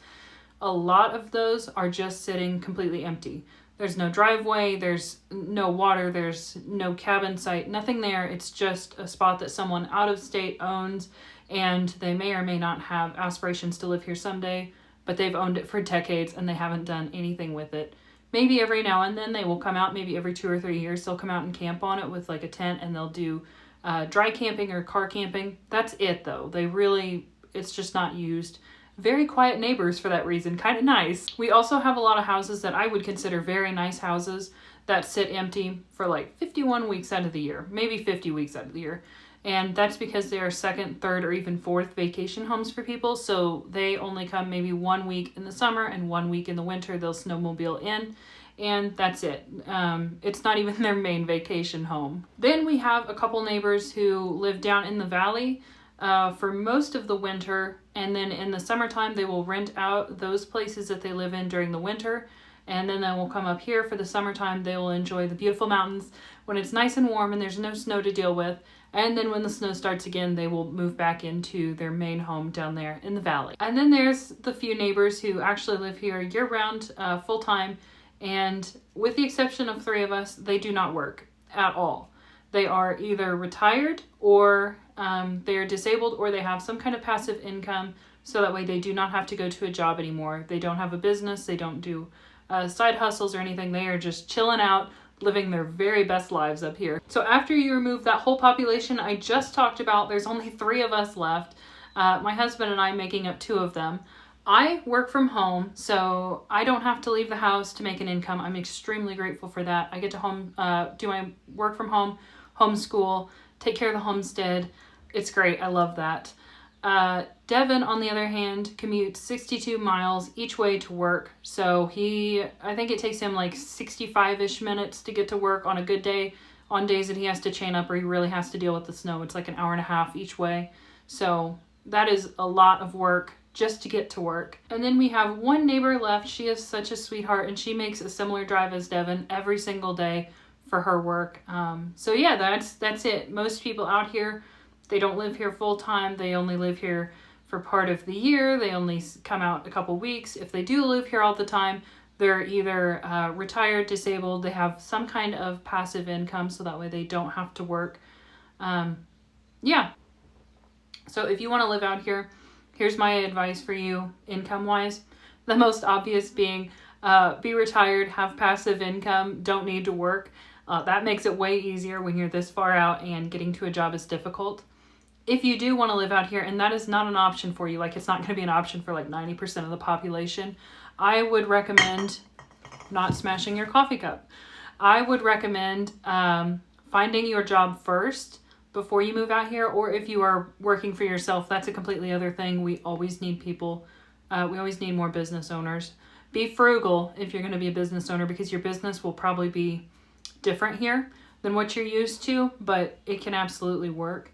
A lot of those are just sitting completely empty. There's no driveway, there's no water, there's no cabin site, nothing there. It's just a spot that someone out of state owns, and they may or may not have aspirations to live here someday, but they've owned it for decades and they haven't done anything with it. Maybe every now and then they will come out, maybe every 2 or 3 years, they'll come out and camp on it with like a tent, and they'll do dry camping or car camping. That's it though. It's just not used. Very quiet neighbors for that reason, kind of nice. We also have a lot of houses that I would consider very nice houses that sit empty for like 51 weeks out of the year, maybe 50 weeks out of the year. And that's because they are 2nd, 3rd, or even 4th vacation homes for people. So they only come maybe 1 week in the summer and 1 week in the winter. They'll snowmobile in, and that's it. It's not even their main vacation home. Then we have a couple neighbors who live down in the valley for most of the winter. And then in the summertime, they will rent out those places that they live in during the winter. And then they will come up here for the summertime. They will enjoy the beautiful mountains when it's nice and warm and there's no snow to deal with. And then when the snow starts again, they will move back into their main home down there in the valley. And then there's the few neighbors who actually live here year-round, full-time. And with the exception of 3 of us, they do not work at all. They are either retired or they are disabled, or they have some kind of passive income, so that way they do not have to go to a job anymore. They don't have a business. They don't do side hustles or anything. They are just chilling out, living their very best lives up here. So after you remove that whole population I just talked about, there's only 3 of us left. My husband and I making up 2 of them. I work from home, so I don't have to leave the house to make an income. I'm extremely grateful for that. I get to do my work from home, homeschool, take care of the homestead. It's great. I love that. Devin, on the other hand, commutes 62 miles each way to work. So I think it takes him like 65-ish minutes to get to work on a good day. On days that he has to chain up or he really has to deal with the snow, it's like an hour and a half each way. So that is a lot of work just to get to work. And then we have one neighbor left. She is such a sweetheart, and she makes a similar drive as Devin every single day for her work. So yeah, that's it. Most people out here, they don't live here full time. They only live here for part of the year. They only come out a couple weeks. If they do live here all the time, they're either retired, disabled, they have some kind of passive income, so that way they don't have to work. Yeah. So if you want to live out here, here's my advice for you income-wise. The most obvious being be retired, have passive income, don't need to work. That makes it way easier when you're this far out and getting to a job is difficult. If you do want to live out here, and that is not an option for you, like it's not going to be an option for like 90% of the population, I would recommend not smashing your coffee cup. I would recommend finding your job first before you move out here, or if you are working for yourself, that's a completely other thing. We always need people. We always need more business owners. Be frugal if you're going to be a business owner, because your business will probably be different here than what you're used to, but it can absolutely work.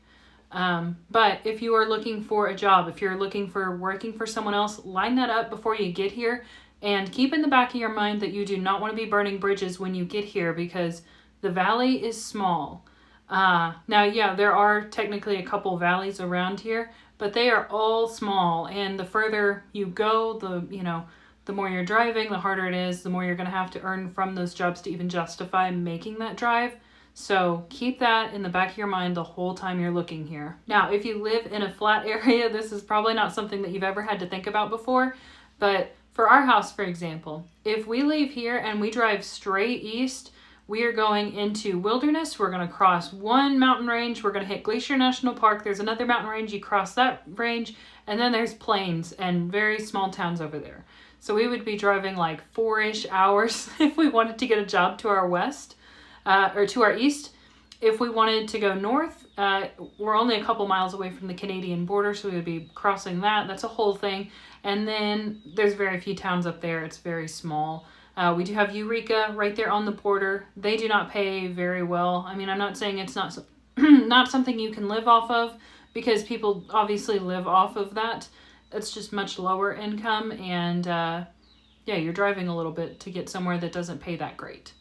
But if you are looking for a job, if you're looking for working for someone else, line that up before you get here, and keep in the back of your mind that you do not want to be burning bridges when you get here, because the valley is small. Now, yeah, there are technically a couple valleys around here, but they are all small, and the further you go, the more you're driving, the harder it is, the more you're going to have to earn from those jobs to even justify making that drive. So keep that in the back of your mind the whole time you're looking here. Now, if you live in a flat area, this is probably not something that you've ever had to think about before, but for our house, for example, if we leave here and we drive straight east, we are going into wilderness. We're going to cross one mountain range. We're going to hit Glacier National Park. There's another mountain range. You cross that range, and then there's plains and very small towns over there. So we would be driving like 4-ish hours if we wanted to get a job to our west. Or to our east. If we wanted to go north, we're only a couple miles away from the Canadian border, so we would be crossing that. That's a whole thing. And then there's very few towns up there. It's very small. We do have Eureka right there on the border. They do not pay very well. I mean, I'm not saying it's not not something you can live off of, because people obviously live off of that. It's just much lower income, and yeah, you're driving a little bit to get somewhere that doesn't pay that great.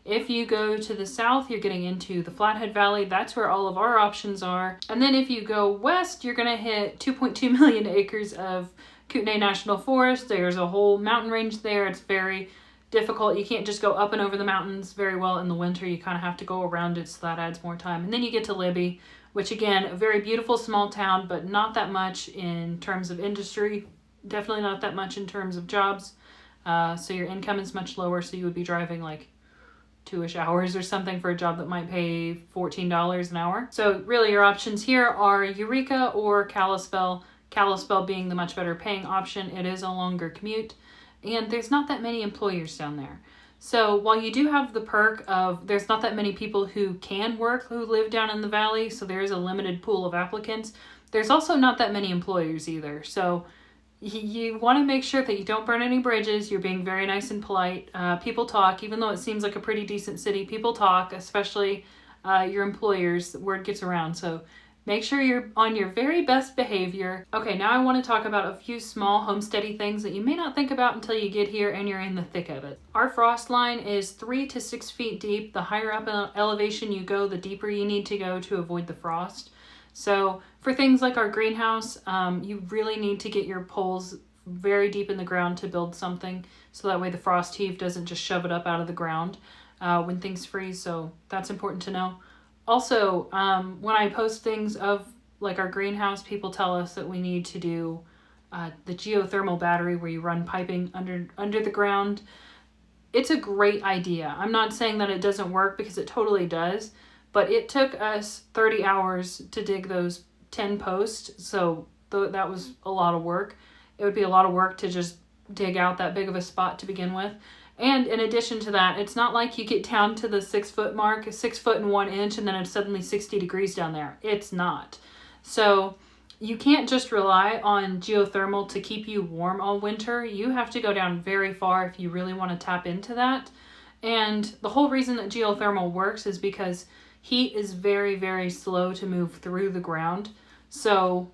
If you go to the south, you're getting into the Flathead Valley. That's where all of our options are. And then if you go west, you're going to hit 2.2 million acres of Kootenai National Forest. There's a whole mountain range there. It's very difficult. You can't just go up and over the mountains very well in the winter. You kind of have to go around it, so that adds more time. And then you get to Libby, which again, a very beautiful small town, but not that much in terms of industry. Definitely not that much in terms of jobs. So your income is much lower, so you would be driving like 2-ish hours or something for a job that might pay $14 an hour. So really your options here are Eureka or Kalispell. Kalispell being the much better paying option. It is a longer commute, and there's not that many employers down there. So while you do have the perk of there's not that many people who can work who live down in the valley, so there is a limited pool of applicants, there's also not that many employers either. So you want to make sure that you don't burn any bridges. You're being very nice and polite. People talk, even though it seems like a pretty decent city, people talk, especially your employers. Word gets around. So make sure you're on your very best behavior. Okay, now I want to talk about a few small homesteady things that you may not think about until you get here and you're in the thick of it. Our frost line is 3 to 6 feet deep. The higher up in elevation you go, the deeper you need to go to avoid the frost. So for things like our greenhouse, you really need to get your poles very deep in the ground to build something, so that way the frost heave doesn't just shove it up out of the ground when things freeze. So that's important to know. Also, when I post things of like our greenhouse, people tell us that we need to do the geothermal battery where you run piping under the ground. It's a great idea. I'm not saying that it doesn't work, because it totally does. But it took us 30 hours to dig those 10 posts, so that was a lot of work. it would be a lot of work to just dig out that big of a spot to begin with. And in addition to that, it's not like you get down to the 6 foot mark, 6 foot and 1 inch, and then it's suddenly 60 degrees down there. It's not. So you can't just rely on geothermal to keep you warm all winter. You have to go down very far if you really want to tap into that. And the whole reason that geothermal works is because heat is very, very slow to move through the ground. So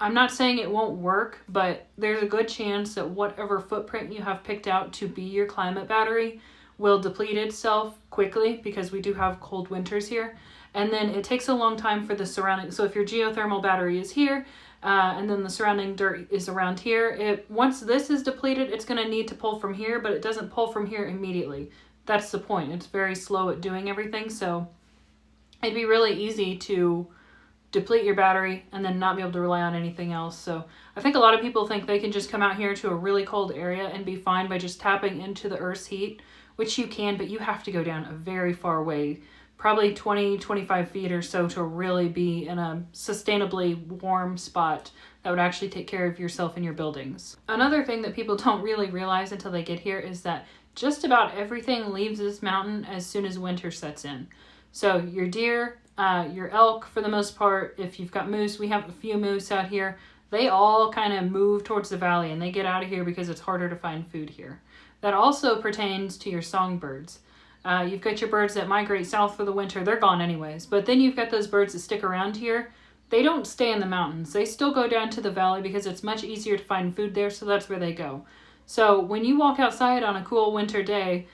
I'm not saying it won't work, but there's a good chance that whatever footprint you have picked out to be your climate battery will deplete itself quickly, because we do have cold winters here. And then it takes a long time for the surrounding, so if your geothermal battery is here, and then the surrounding dirt is around here, once this is depleted, it's going to need to pull from here, but it doesn't pull from here immediately. That's the point. It's very slow at doing everything, so it'd be really easy to deplete your battery and then not be able to rely on anything else. So I think a lot of people think they can just come out here to a really cold area and be fine by just tapping into the Earth's heat, which you can, but you have to go down a very far way, probably 20, 25 feet or so, to really be in a sustainably warm spot that would actually take care of yourself and your buildings. Another thing that people don't really realize until they get here is that just about everything leaves this mountain as soon as winter sets in. So your deer, your elk, for the most part, if you've got moose, we have a few moose out here, they all kind of move towards the valley and they get out of here because it's harder to find food here. That also pertains to your songbirds. You've got your birds that migrate south for the winter, they're gone anyways, but then you've got those birds that stick around here. They don't stay in the mountains, they still go down to the valley because it's much easier to find food there, so that's where they go. So when you walk outside on a cool winter day,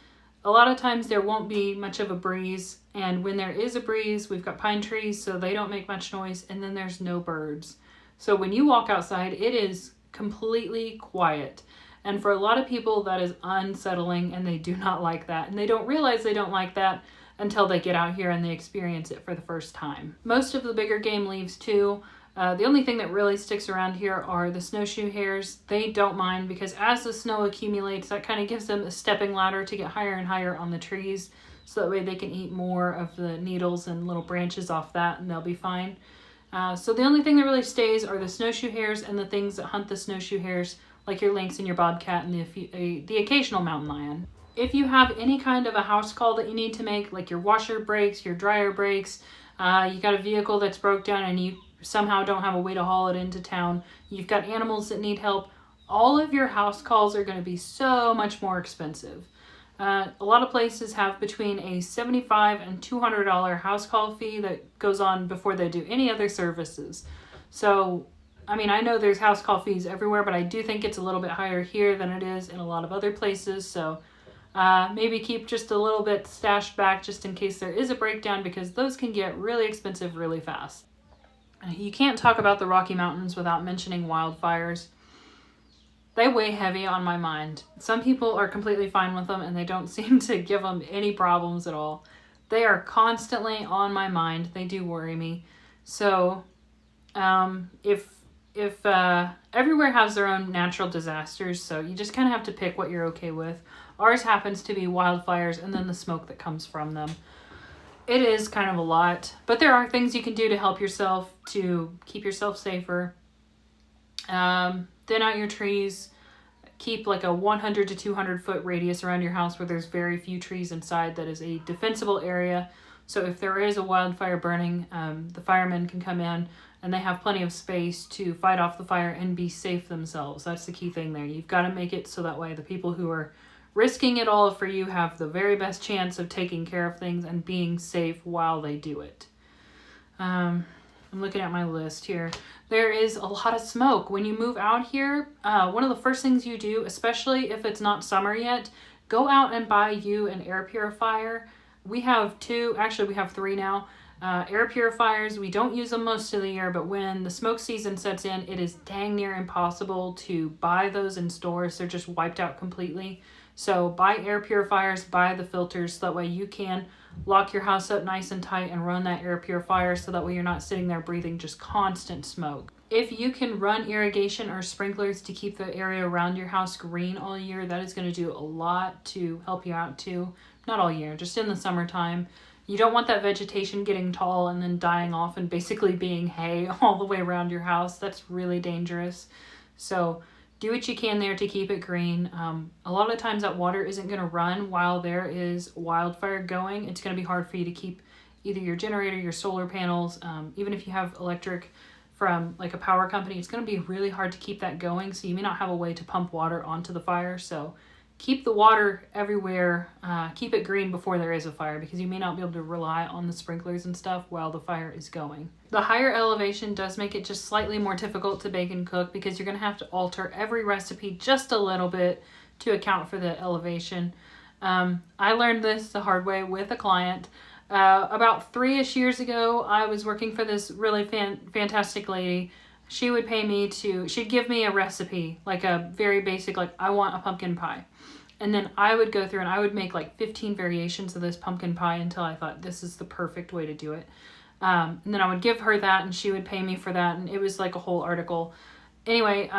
a lot of times there won't be much of a breeze, and when there is a breeze, we've got pine trees, so they don't make much noise, and then there's no birds. So when you walk outside, it is completely quiet. And for a lot of people, that is unsettling, and they do not like that. And they don't realize they don't like that until they get out here and they experience it for the first time. Most of the bigger game leaves too. The only thing that really sticks around here are the snowshoe hares. They don't mind, because as the snow accumulates, that kind of gives them a stepping ladder to get higher and higher on the trees, so that way they can eat more of the needles and little branches off that, and they'll be fine. So the only thing that really stays are the snowshoe hares and the things that hunt the snowshoe hares, like your lynx and your bobcat and the occasional mountain lion. If you have any kind of a house call that you need to make, like your washer breaks, your dryer breaks, you got a vehicle that's broke down and you somehow don't have a way to haul it into town, you've got animals that need help, all of your house calls are going to be so much more expensive. A lot of places have between a $75 and $200 house call fee that goes on before they do any other services. So, I mean, I know there's house call fees everywhere, but I do think it's a little bit higher here than it is in a lot of other places. So maybe keep just a little bit stashed back just in case there is a breakdown, because those can get really expensive really fast. You can't talk about the Rocky Mountains without mentioning wildfires. They weigh heavy on my mind. Some people are completely fine with them and they don't seem to give them any problems at all. They are constantly on my mind. They do worry me. So if everywhere has their own natural disasters, so you just kind of have to pick what you're okay with. Ours happens to be wildfires and then the smoke that comes from them. It is kind of a lot, but there are things you can do to help yourself, to keep yourself safer. Thin out your trees. Keep like a 100 to 200 foot radius around your house where there's very few trees inside. That is a defensible area. So if there is a wildfire burning, the firemen can come in and they have plenty of space to fight off the fire and be safe themselves. That's the key thing there. You've got to make it so that way the people who are risking it all for you have the very best chance of taking care of things and being safe while they do it. I'm looking at my list here. There is a lot of smoke. When you move out here, one of the first things you do, especially if it's not summer yet, go out and buy you an air purifier. We have two, actually we have three now. Air purifiers, we don't use them most of the year, but when the smoke season sets in, it is dang near impossible to buy those in stores. They're just wiped out completely. So buy air purifiers, buy the filters, so that way you can lock your house up nice and tight and run that air purifier, so that way you're not sitting there breathing just constant smoke. If you can run irrigation or sprinklers to keep the area around your house green all year, that is going to do a lot to help you out too. Not all year, just in the summertime. You don't want that vegetation getting tall and then dying off and basically being hay all the way around your house. That's really dangerous. So do what you can there to keep it green. A lot of times that water isn't going to run while there is wildfire going. It's going to be hard for you to keep either your generator, your solar panels, even if you have electric from like a power company, it's going to be really hard to keep that going. So you may not have a way to pump water onto the fire. So keep the water everywhere, keep it green before there is a fire, because you may not be able to rely on the sprinklers and stuff while the fire is going. The higher elevation does make it just slightly more difficult to bake and cook, because you're going to have to alter every recipe just a little bit to account for the elevation. I learned this the hard way with a client. About 3-ish years ago, I was working for this really fantastic lady. She would pay me she'd give me a recipe, like a very basic, like I want a pumpkin pie. And then I would go through and I would make like 15 variations of this pumpkin pie until I thought this is the perfect way to do it. And then I would give her that and she would pay me for that. And it was like a whole article. Anyway,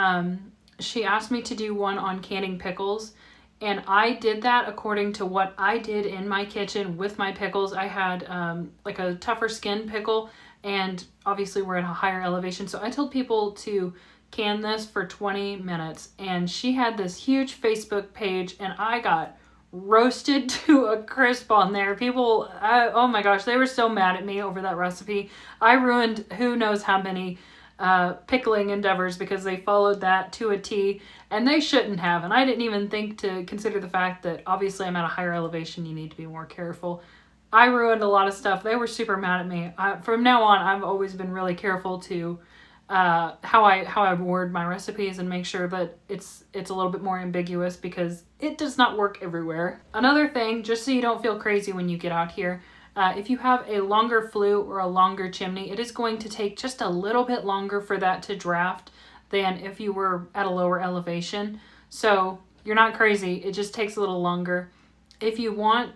she asked me to do one on canning pickles. And I did that according to what I did in my kitchen with my pickles. I had like a tougher skin pickle, and obviously we're at a higher elevation. So I told people to can this for 20 minutes. And she had this huge Facebook page, and I got roasted to a crisp on there. People, oh my gosh, they were so mad at me over that recipe. I ruined who knows how many pickling endeavors because they followed that to a T, and they shouldn't have. And I didn't even think to consider the fact that obviously I'm at a higher elevation, you need to be more careful. I ruined a lot of stuff. They were super mad at me. From now on, I've always been really careful to how I word my recipes and make sure that it's a little bit more ambiguous, because it does not work everywhere. Another thing, just so you don't feel crazy when you get out here, if you have a longer flue or a longer chimney, it is going to take just a little bit longer for that to draft than if you were at a lower elevation. So you're not crazy. It just takes a little longer. If you want,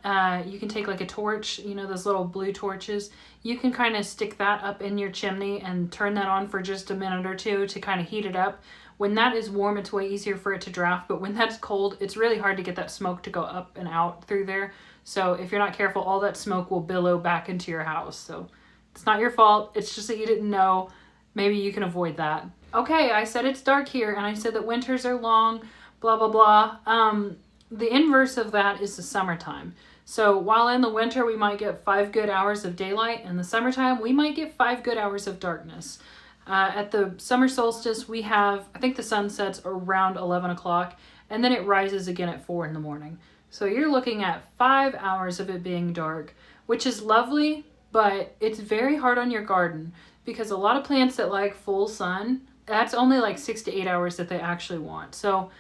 you can take like a torch, you know, those little blue torches. You can kind of stick that up in your chimney and turn that on for just a minute or two to kind of heat it up. When that is warm, it's way easier for it to draft. But when that's cold, it's really hard to get that smoke to go up and out through there. So if you're not careful, all that smoke will billow back into your house. So it's not your fault. It's just that you didn't know. Maybe you can avoid that. Okay, I said it's dark here, and I said that winters are long, blah, blah, blah. The inverse of that is the summertime. So while in the winter we might get 5 good hours of daylight, in the summertime we might get 5 good hours of darkness. At the summer solstice we have, I think the sun sets around 11 o'clock, and then it rises again at 4 in the morning. So you're looking at 5 hours of it being dark, which is lovely, but it's very hard on your garden, because a lot of plants that like full sun, that's only like 6 to 8 hours that they actually want. So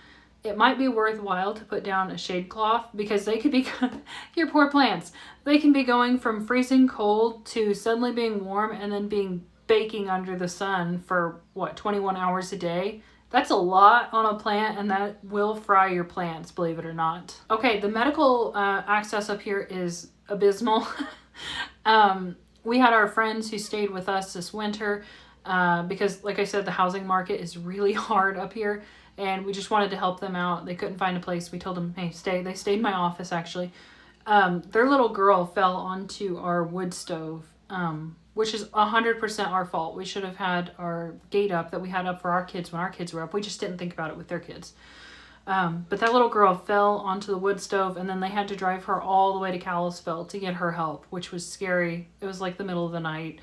it might be worthwhile to put down a shade cloth, because they could be, your poor plants, they can be going from freezing cold to suddenly being warm and then being baking under the sun for, 21 hours a day? That's a lot on a plant, and that will fry your plants, believe it or not. Okay, the medical access up here is abysmal. We had our friends who stayed with us this winter because, like I said, the housing market is really hard up here, and we just wanted to help them out. They couldn't find a place. We told them, hey, stay. They stayed in my office, actually. Their little girl fell onto our wood stove, which is 100% our fault. We should have had our gate up that we had up for our kids when our kids were up. We just didn't think about it with their kids. But that little girl fell onto the wood stove, and then they had to drive her all the way to Kalispell to get her help, which was scary. It was like the middle of the night.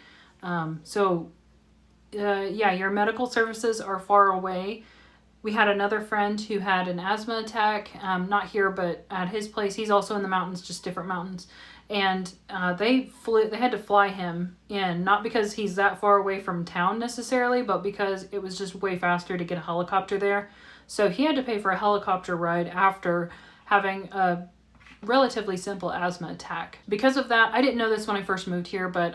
Yeah, your medical services are far away. We had another friend who had an asthma attack, not here, but at his place. He's also in the mountains, just different mountains. And they had to fly him in, not because he's that far away from town necessarily, but because it was just way faster to get a helicopter there. So he had to pay for a helicopter ride after having a relatively simple asthma attack. Because of that, I didn't know this when I first moved here, but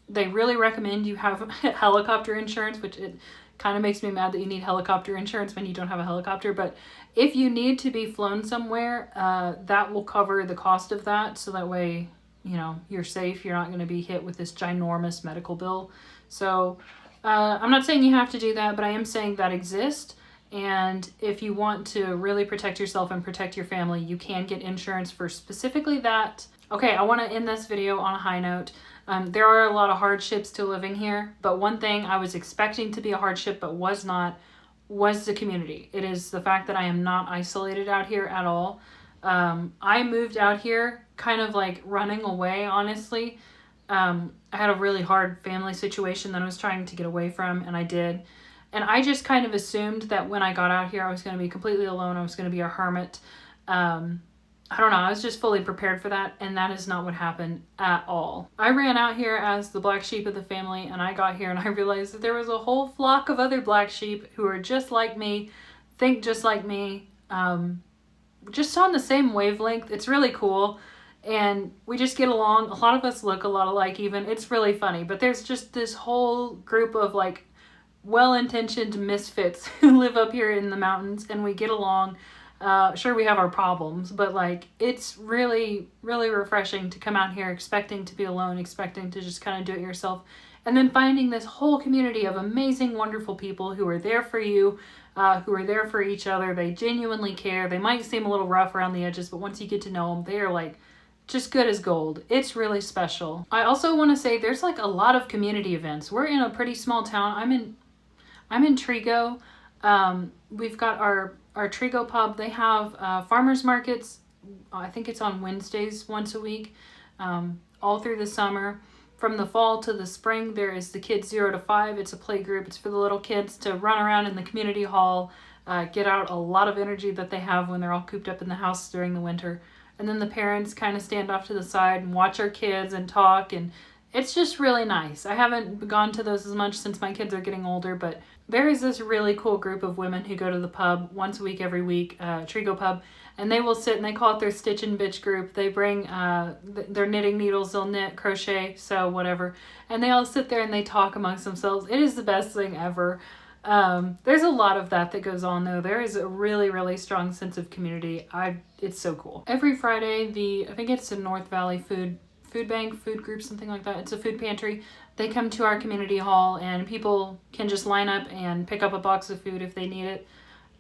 they really recommend you have helicopter insurance, which it kind of makes me mad that you need helicopter insurance when you don't have a helicopter. But if you need to be flown somewhere, that will cover the cost of that. So that way, you know, you're safe. You're not going to be hit with this ginormous medical bill. So I'm not saying you have to do that, but I am saying that exists. And if you want to really protect yourself and protect your family, you can get insurance for specifically that. Okay, I want to end this video on a high note. There are a lot of hardships to living here, but one thing I was expecting to be a hardship but was not was the community. It is the fact that I am not isolated out here at all. I moved out here kind of like running away, honestly. I had a really hard family situation that I was trying to get away from, and I did. And I just kind of assumed that when I got out here, I was going to be completely alone. I was going to be a hermit. I don't know. I was just fully prepared for that, and that is not what happened at all. I ran out here as the black sheep of the family, and I got here and I realized that there was a whole flock of other black sheep who are just like me, think just like me, just on the same wavelength. It's really cool, and we just get along. A lot of us look a lot alike even. It's really funny, but there's just this whole group of like well-intentioned misfits who live up here in the mountains, and we get along. Sure, we have our problems, but like it's really, really refreshing to come out here expecting to be alone, expecting to just kind of do it yourself, and then finding this whole community of amazing, wonderful people who are there for you, who are there for each other. They genuinely care. They might seem a little rough around the edges, but once you get to know them, they are like just good as gold. It's really special. I also want to say there's like a lot of community events. We're in a pretty small town. I'm in Trigo. We've got our Trigo pub. They have farmers markets. I think it's on Wednesdays once a week, all through the summer. From the fall to the spring, there is the Kids 0 to 5. It's a play group. It's for the little kids to run around in the community hall, get out a lot of energy that they have when they're all cooped up in the house during the winter. And then the parents kind of stand off to the side and watch our kids and talk, and it's just really nice. I haven't gone to those as much since my kids are getting older, but there is this really cool group of women who go to the pub once a week, every week, Trigo pub, and they will sit and they call it their Stitch and Bitch group. They bring their knitting needles, they'll knit, crochet, sew, whatever, and they all sit there and they talk amongst themselves. It is the best thing ever. There's a lot of that goes on though. There is a really, really strong sense of community. It's so cool. Every Friday, I think it's the North Valley Food Bank, food group, something like that. It's a food pantry. They come to our community hall and people can just line up and pick up a box of food if they need it.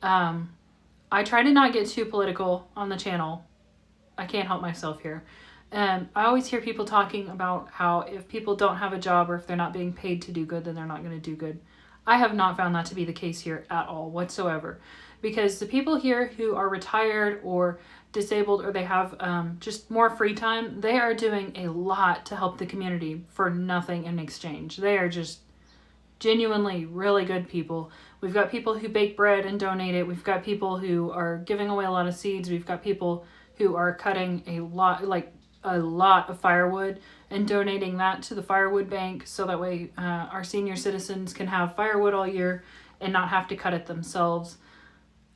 I try to not get too political on the channel. I can't help myself here. I always hear people talking about how if people don't have a job or if they're not being paid to do good, then they're not going to do good. I have not found that to be the case here at all whatsoever, because the people here who are retired or disabled or they have just more free time, they are doing a lot to help the community for nothing in exchange. They are just genuinely really good people. We've got people who bake bread and donate it. We've got people who are giving away a lot of seeds. We've got people who are cutting a lot of firewood and donating that to the firewood bank so that way our senior citizens can have firewood all year and not have to cut it themselves.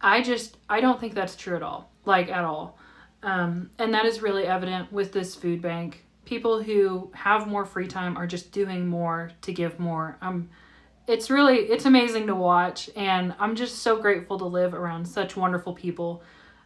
I don't think that's true at all, at all. And that is really evident with this food bank. People who have more free time are just doing more to give more. It's amazing to watch, and I'm just so grateful to live around such wonderful people.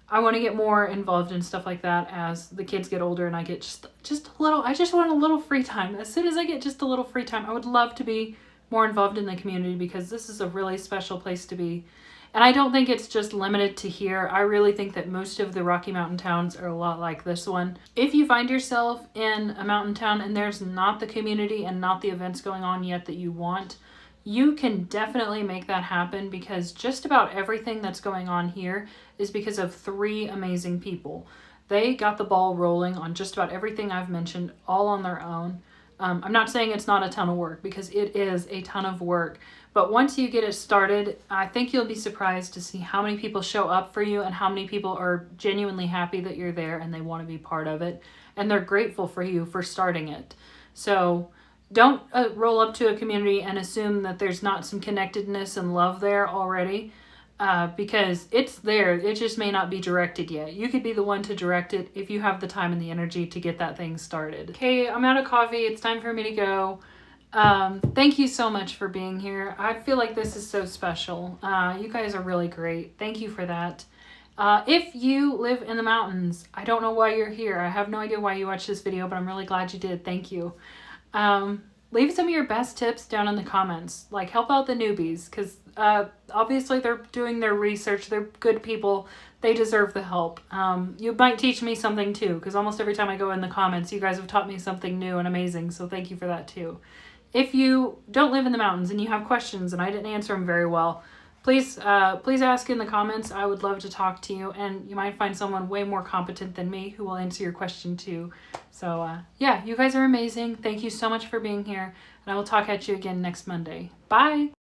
I want to get more involved in stuff like that as the kids get older and I get just a little, I just want a little free time. As soon as I get just a little free time, I would love to be more involved in the community because this is a really special place to be. And I don't think it's just limited to here. I really think that most of the Rocky Mountain towns are a lot like this one. If you find yourself in a mountain town and there's not the community and not the events going on yet that you want, you can definitely make that happen, because just about everything that's going on here is because of 3 amazing people. They got the ball rolling on just about everything I've mentioned all on their own. I'm not saying it's not a ton of work, because it is a ton of work. But once you get it started, I think you'll be surprised to see how many people show up for you and how many people are genuinely happy that you're there and they want to be part of it. And they're grateful for you for starting it. So don't roll up to a community and assume that there's not some connectedness and love there already, because it's there. It just may not be directed yet. You could be the one to direct it if you have the time and the energy to get that thing started. Okay, I'm out of coffee. It's time for me to go. Thank you so much for being here. I feel like this is so special. You guys are really great. Thank you for that. If you live in the mountains, I don't know why you're here. I have no idea why you watched this video, but I'm really glad you did. Thank you. Leave some of your best tips down in the comments. Help out the newbies, because obviously they're doing their research. They're good people. They deserve the help. You might teach me something too, because almost every time I go in the comments, you guys have taught me something new and amazing, so thank you for that too. If you don't live in the mountains and you have questions and I didn't answer them very well, please ask in the comments. I would love to talk to you, and you might find someone way more competent than me who will answer your question too. So yeah, you guys are amazing. Thank you so much for being here, and I will talk at you again next Monday. Bye.